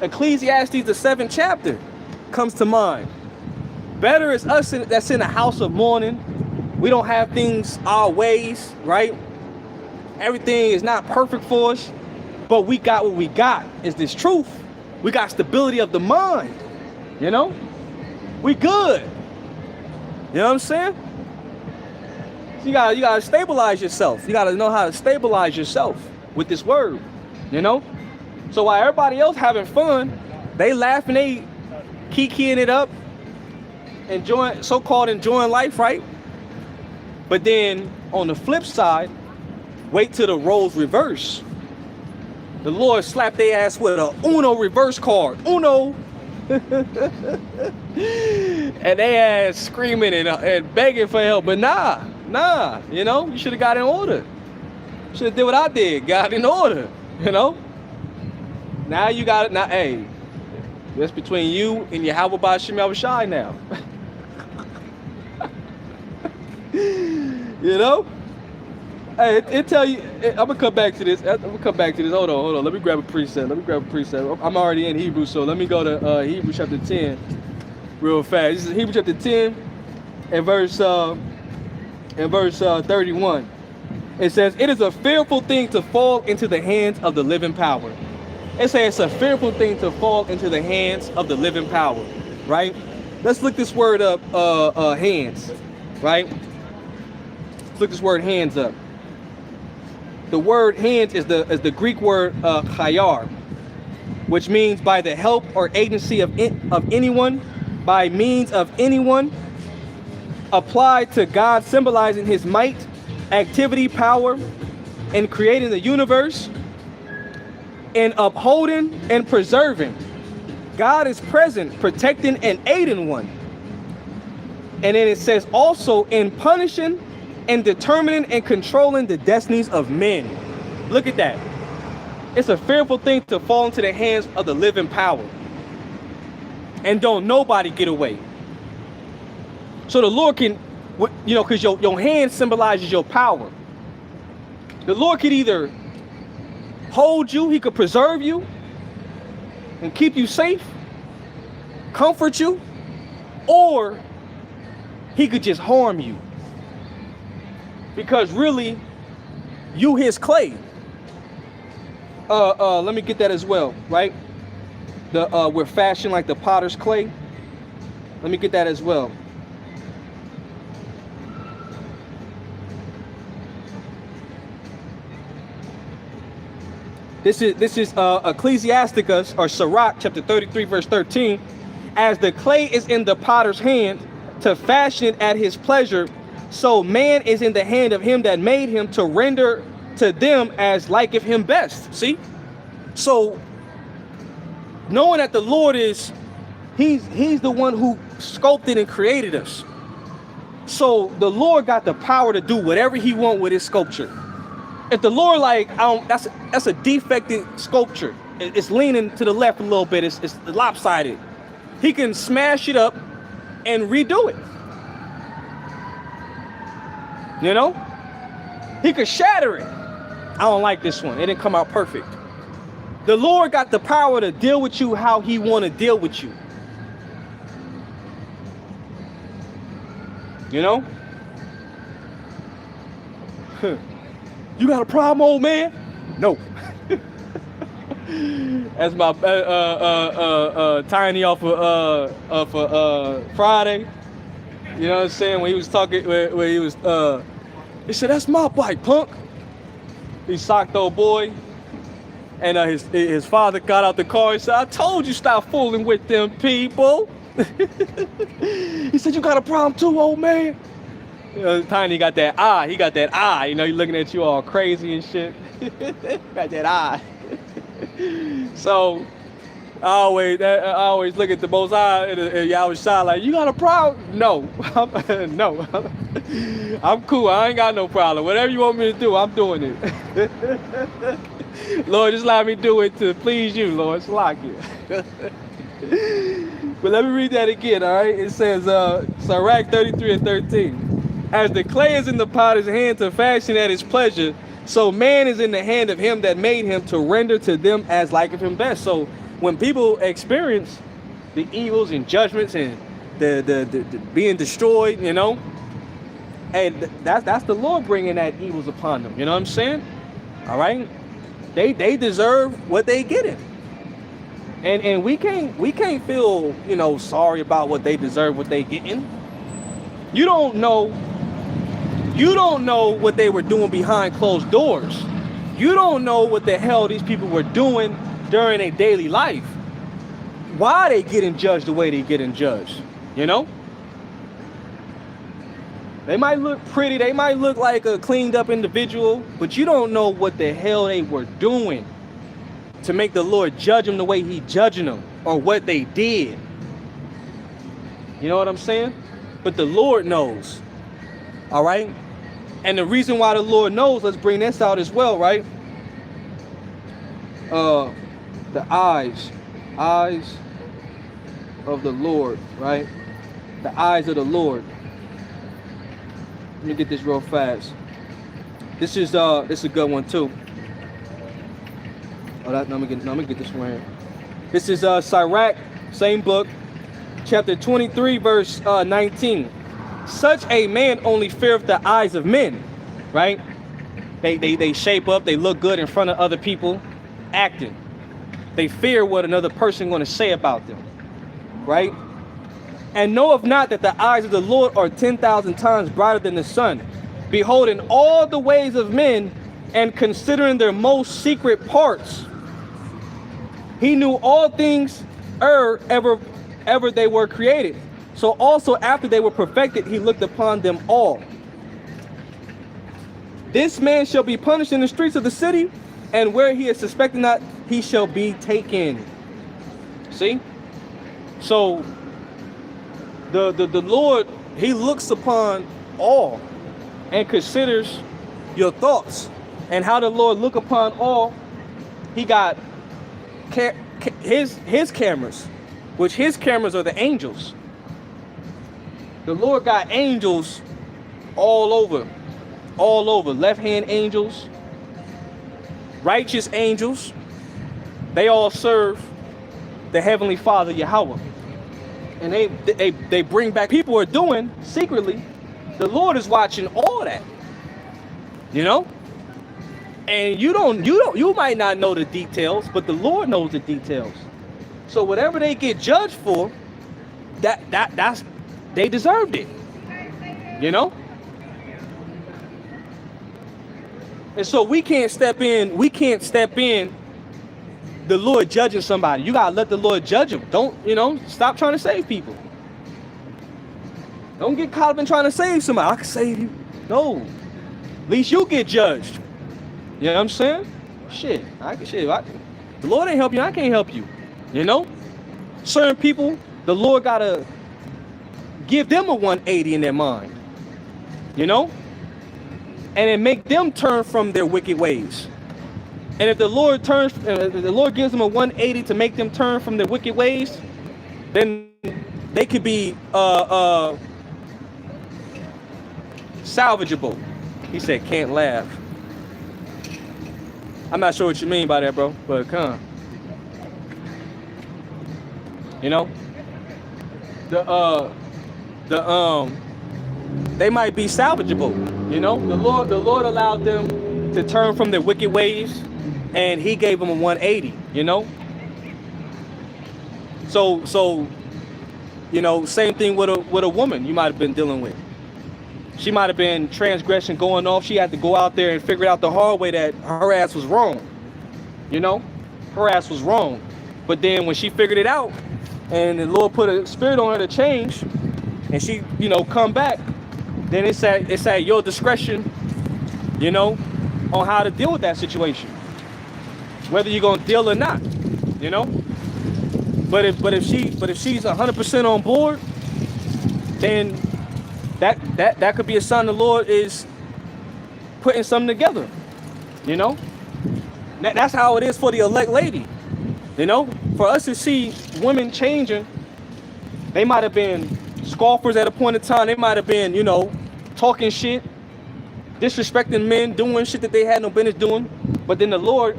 Speaker 2: Ecclesiastes, the 7th chapter, comes to mind. Better is us that's in a house of mourning. We don't have things our ways, right? Everything is not perfect for us, but we got what we got. Is this truth? We got stability of the mind. You know? We good. You know what I'm saying? You gotta stabilize yourself. You gotta know how to stabilize yourself with this word, you know? So while everybody else having fun, they laughing, they kikiing it up, so-called enjoying life, right? But then on the flip side, wait till the roles reverse. The Lord slapped their ass with a Uno reverse card. Uno. And they ass screaming and begging for help. But nah, you know, you should have got in order. Should have did what I did, got in order, you know. Now you got it. Now, hey, that's between you and Yahweh Ba'Shem Yahushai now. You know? Hey, it tell you, I'm gonna come back to this. Hold on. Let me grab a precept. I'm already in Hebrew, so let me go to Hebrews chapter 10 real fast. This is Hebrews chapter 10 and verse 31. It says, it is a fearful thing to fall into the hands of the living power. It says it's a fearful thing to fall into the hands of the living power, right? Let's look this word up, hands, right? Let's look this word hands up. The word hands is the Greek word chayar, which means by the help or agency of anyone, by means of anyone, applied to God, symbolizing his might, activity, power in creating the universe, in upholding and preserving. God is present, protecting and aiding one. And then it says also in punishing and determining and controlling the destinies of men. Look at that. It's a fearful thing to fall into the hands of the living power. And don't nobody get away. So the Lord can, you know, because your hand symbolizes your power. The Lord could either hold you, he could preserve you and keep you safe, comfort you, or he could just harm you. Because really, you his clay. Let me get that as well, right? We're fashioned like the potter's clay. Let me get that as well. This is Ecclesiasticus or Sirach chapter 33 verse 13. As the clay is in the potter's hand to fashion it at his pleasure, so man is in the hand of him that made him to render to them as liketh him best. See? So knowing that the Lord is, he's the one who sculpted and created us. So the Lord got the power to do whatever he wants with his sculpture. If the Lord that's a defected sculpture. It's leaning to the left a little bit. It's lopsided. He can smash it up and redo it. You know? He could shatter it. I don't like this one. It didn't come out perfect. The Lord got the power to deal with you how he want to deal with you. You know? You got a problem, old man? No. That's my Tiny off of Friday. You know what I'm saying? When he was talking, when he was, he said, "That's my bike, punk." He socked old boy, and his father got out the car and said, "I told you stop fooling with them people." He said, "You got a problem too, old man?" You know, Tiny got that eye. He got that eye. You know, he looking at you all crazy and shit. Got that eye. So I always look at the Most High and Yahweh Shai like, "You got a problem?" No, no. I'm cool. I ain't got no problem. Whatever you want me to do, I'm doing it. Lord, just allow me to do it to please you, Lord. It's like it. But let me read that again, all right? It says, Sirach 33 and 13. As the clay is in the potter's hand to fashion at his pleasure, so man is in the hand of him that made him to render to them as liketh him best. So when people experience the evils and judgments and the being destroyed, you know, and that's the Lord bringing that evils upon them. You know what I'm saying? All right, they deserve what they getting, and we can't feel, you know, sorry about what they deserve, what they getting. You don't know what they were doing behind closed doors. You don't know what the hell these people were doing during their daily life. Why they getting judged the way they getting judged, you know? They might look pretty, they might look like a cleaned up individual, but you don't know what the hell they were doing to make the Lord judge them the way he judging them or what they did. You know what I'm saying? But the Lord knows. All right? And the reason why the Lord knows, let's bring this out as well, right? The eyes of the Lord, right? The eyes of the Lord. Let me get this real fast. This is a good one too. Oh, let me get this one here. This is Sirach, same book, chapter 23, verse 19. Such a man only feareth the eyes of men, right? They shape up, they look good in front of other people, acting. They fear what another person going to say about them, right? And knoweth not that the eyes of the Lord are 10,000 times brighter than the sun, beholding all the ways of men and considering their most secret parts. He knew all things ever they were created. So also after they were perfected, he looked upon them all. This man shall be punished in the streets of the city, and where he is suspected not, he shall be taken. See? So the Lord, he looks upon all and considers your thoughts. And how the Lord look upon all, he got his cameras, which his cameras are the angels. The Lord got angels all over, left-hand angels, righteous angels. They all serve the Heavenly Father, Yahweh. And they bring back, people are doing secretly. The Lord is watching all that, you know? And you might not know the details, but the Lord knows the details. So whatever they get judged for, that's they deserved it, you know? And so we can't step in the Lord judging somebody. You gotta let the Lord judge them. Don't, stop trying to save people. Don't get caught up in trying to save somebody. I can save you. No. At least you get judged. You know what I'm saying? The Lord ain't help you, I can't help you. You know? Certain people, the Lord gotta give them a 180 in their mind. You know? And it make them turn from their wicked ways. And if the Lord gives them a 180 to make them turn from their wicked ways, then they could be salvageable. He said, can't laugh. I'm not sure what you mean by that, bro, but come on. You know? They might be salvageable, you know? The Lord allowed them to turn from their wicked ways, and he gave them a 180, you know? So same thing with a woman you might have been dealing with. She might have been transgression going off. She had to go out there and figure out the hard way that her ass was wrong. You know? Her ass was wrong. But then when she figured it out, and the Lord put a spirit on her to change, and she, come back, then it's at your discretion, on how to deal with that situation. Whether you're gonna deal or not, you know? But if she's 100% on board, then that could be a sign the Lord is putting something together, you know? That's how it is for the elect lady, you know? For us to see women changing, they might have been scoffers at a point in time. They might have been, talking shit, disrespecting men, doing shit that they had no business doing. But then the Lord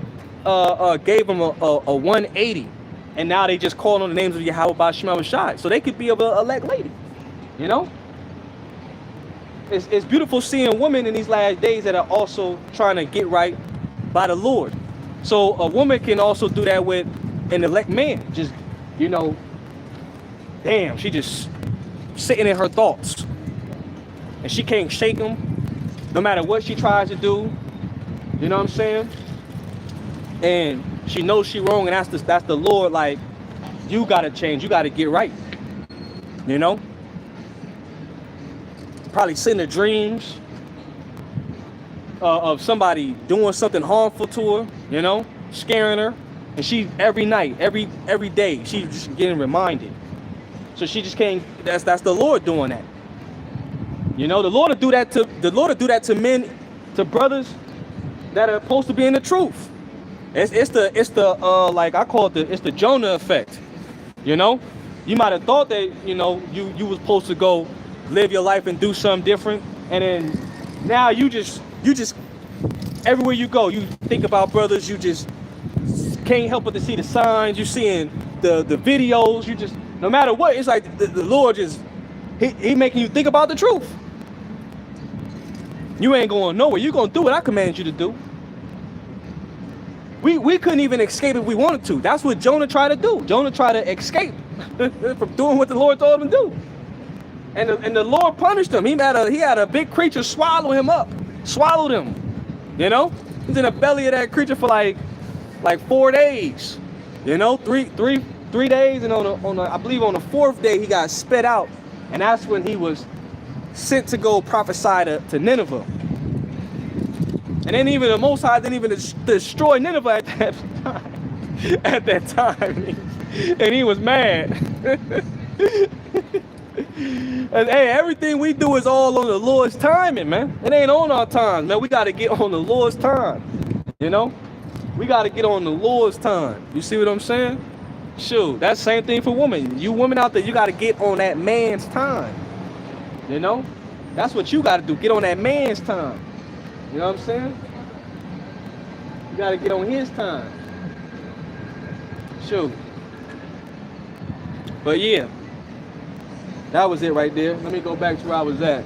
Speaker 2: gave them a 180, and now they just call on the names of Yahweh by Shema Shai. So they could be an elect lady, you know? It's beautiful seeing women in these last days that are also trying to get right by the Lord. So a woman can also do that with an elect man. Just, damn, she just sitting in her thoughts. And she can't shake them no matter what she tries to do. You know what I'm saying? And she knows she wrong, and that's the Lord, like, you gotta change, you gotta get right. You know? Probably seeing the dreams of somebody doing something harmful to her, scaring her, And she every night, every day, she's just getting reminded. So she just can't. That's the Lord doing that. You know, the Lord will do that to men, to brothers that are supposed to be in the truth. It's the like I call it's the Jonah effect. You know, you might have thought that you was supposed to go live your life and do something different, and then now you just everywhere you go, you think about brothers. You just can't help but to see the signs. You seeing the videos. You just, no matter what, it's like the Lord just he making you think about the truth. You ain't going nowhere. You're going to do what I commanded you to do. We couldn't even escape if we wanted to. That's what Jonah tried to do. Jonah tried to escape from doing what the Lord told him to do. And the Lord punished him. He had a big creature swallow him up. Swallowed him. You know? He's in the belly of that creature for like 4 days. You know? Three days, and I believe on the 4th day he got spit out. And that's when he was sent to go prophesy to Nineveh. And then even the Most High didn't even destroy Nineveh at that time. And he was mad. And hey, everything we do is all on the Lord's timing, man. It ain't on our time, man. We got to get on the Lord's time. You know? We got to get on the Lord's time. You see what I'm saying? Shoot, that's the same thing for women. You women out there, you got to get on that man's time. You know? That's what you got to do. Get on that man's time. You know what I'm saying? You got to get on his time. Shoot. But yeah. That was it right there. Let me go back to where I was at.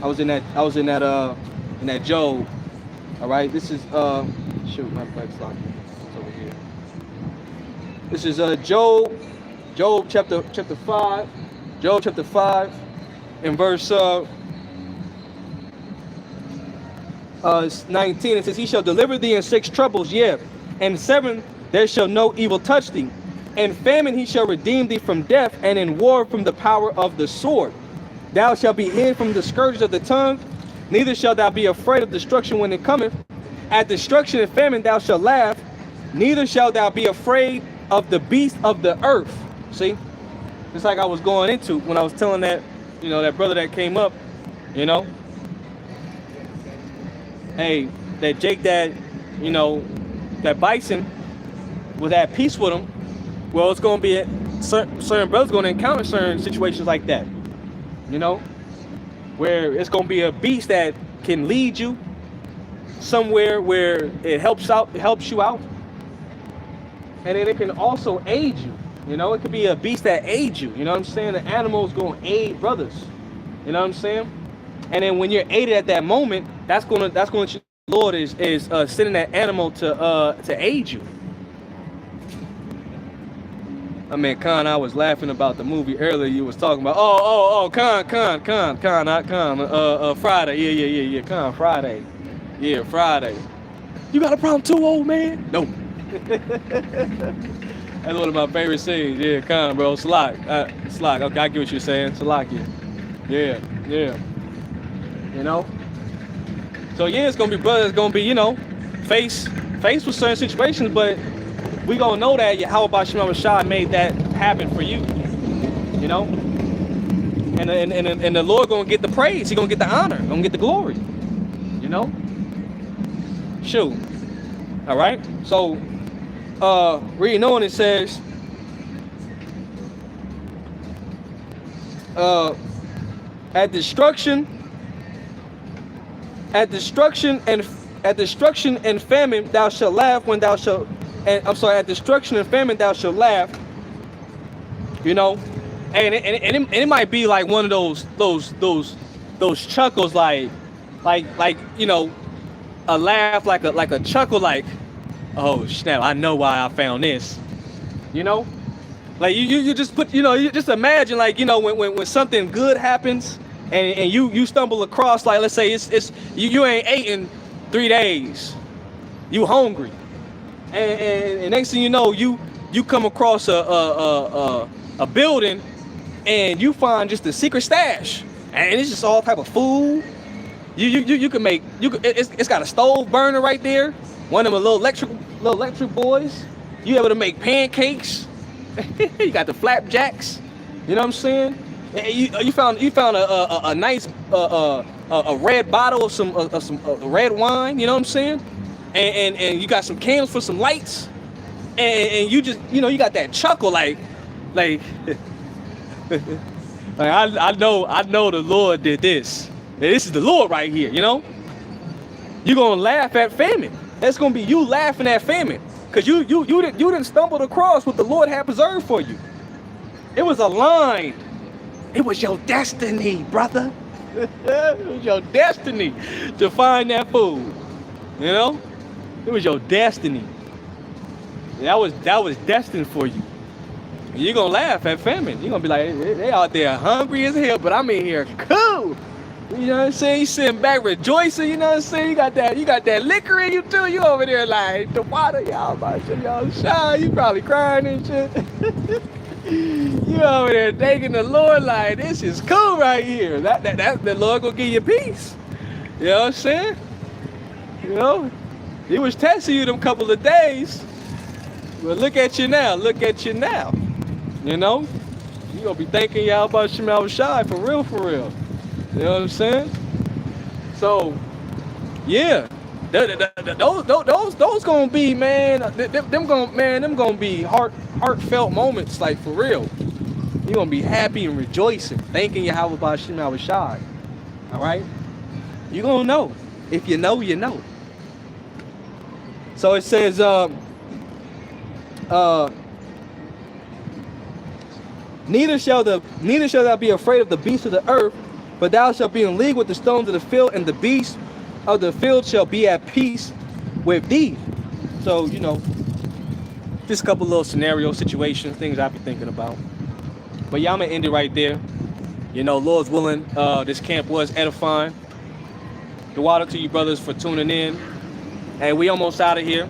Speaker 2: I was in that Job. All right. This is shoot, my back's locked. It's over here. This is Job chapter 5. Job chapter 5 and verse 19. It says, he shall deliver thee in 6 troubles, yea, and 7 there shall no evil touch thee. In famine he shall redeem thee from death, and in war from the power of the sword. Thou shalt be hid from the scourges of the tongue, neither shalt thou be afraid of destruction when it cometh. At destruction and famine thou shalt laugh, neither shalt thou be afraid of the beast of the earth. See? Just like I was going into when I was telling that, that brother that came up, hey, that Jake that Bison was at peace with him. Well, it's going to be certain brothers going to encounter certain situations like that, where it's going to be a beast that can lead you somewhere where it helps you out, and then it can also aid you. It could be a beast that aids you. You know what I'm saying? The animal's going to aid brothers. You know what I'm saying? And then when you're aided at that moment, that's going to the Lord is sending that animal to aid you. I mean, Khan, I was laughing about the movie earlier. You was talking about, Khan, not Khan. Friday, yeah, Khan, Friday. Yeah, Friday. You got a problem too, old man? No. That's one of my favorite scenes. Yeah, Khan, bro. Slack. Okay, I get what you're saying. Salakia. Yeah. So yeah, it's gonna be brothers. It's gonna be faced with certain situations, but we gonna know that Yahweh Shema Shah made that happen for you. And the Lord gonna get the praise. He gonna get the honor. Gonna get the glory. Shoot. All right. So reading on, it says at destruction and famine thou shalt laugh when thou shalt, at destruction and famine thou shalt laugh. And it might be like one of those chuckles, like a laugh, like a chuckle, like, oh snap, I know why I found this. Like you just put, you just imagine, like, when something good happens and you stumble across, like, let's say it's you ain't ate in 3 days, you hungry, and next thing you know, you come across a building and you find just a secret stash, and it's just all type of food. You can make, it's got a stove burner right there, one of them a little little electric boys. You able to make pancakes. You got the flapjacks. You know what I'm saying? And you found a nice a red bottle of some red wine. You know what I'm saying? And you got some candles for some lights. And you just, you know, you got that chuckle like like I know the Lord did this. And this is the Lord right here, you know? You're gonna laugh at famine. That's gonna be you laughing at famine. Cause you didn't stumble across what the Lord had preserved for you. It was aligned. It was your destiny, brother. It was your destiny to find that food. You know? It was your destiny. That was destined for you. You're gonna laugh at famine. You're gonna be like, they out there hungry as hell, but I'm in here cool. You know what I'm saying? You sitting back rejoicing, you know what I'm saying? You got that liquor in you too. You over there like the water, y'all about to y'all shine. You probably crying and shit. You over there thanking the Lord like this is cool right here. That the Lord gonna give you peace. You know what I'm saying? You know? He was testing you them couple of days. But look at you now. Look at you now. You know? You gonna be thanking y'all about Shemal Shai for real, for real. You know what I'm saying? So, yeah. Those gonna be, man, them gonna be heartfelt moments, like for real. You gonna be happy and rejoicing, thanking Yahweh about Shemal Shai. Alright? You gonna know. If you know, you know. So it says, neither shall thou be afraid of the beasts of the earth, but thou shalt be in league with the stones of the field, and the beasts of the field shall be at peace with thee. So, you know, just a couple little scenario situations, things I've been thinking about. But yeah, I'm gonna end it right there. You know, Lord's willing, this camp was edifying. The water to you brothers for tuning in. And we almost out of here.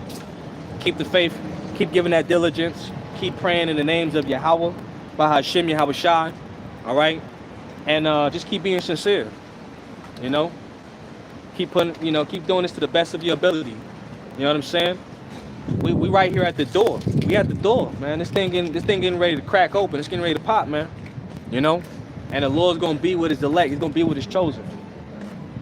Speaker 2: Keep the faith, keep giving that diligence, keep praying in the names of Yahweh, Bahashem Yahweh Shai. All right? And just keep being sincere. You know? Keep putting, you know, keep doing this to the best of your ability. You know what I'm saying? We right here at the door. We at the door, man. This thing getting ready to crack open. It's getting ready to pop, man. You know? And the Lord's gonna be with his elect. He's gonna be with his chosen.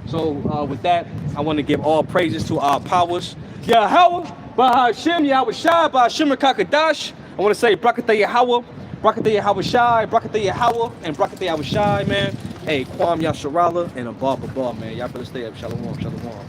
Speaker 2: So with that, I want to give all praises to our powers. Yahweh, Bahashem, Yahweh Shai, Bahashem Kakadash. I want to say Brakatah Yahweh, Brakatah Yahweh Shai, Brakatah Yahweh, and Brakatah Yahweh Shai, man. Hey, Kwam Yasharala and a bar, man. Y'all better stay up. Shalom, shalom.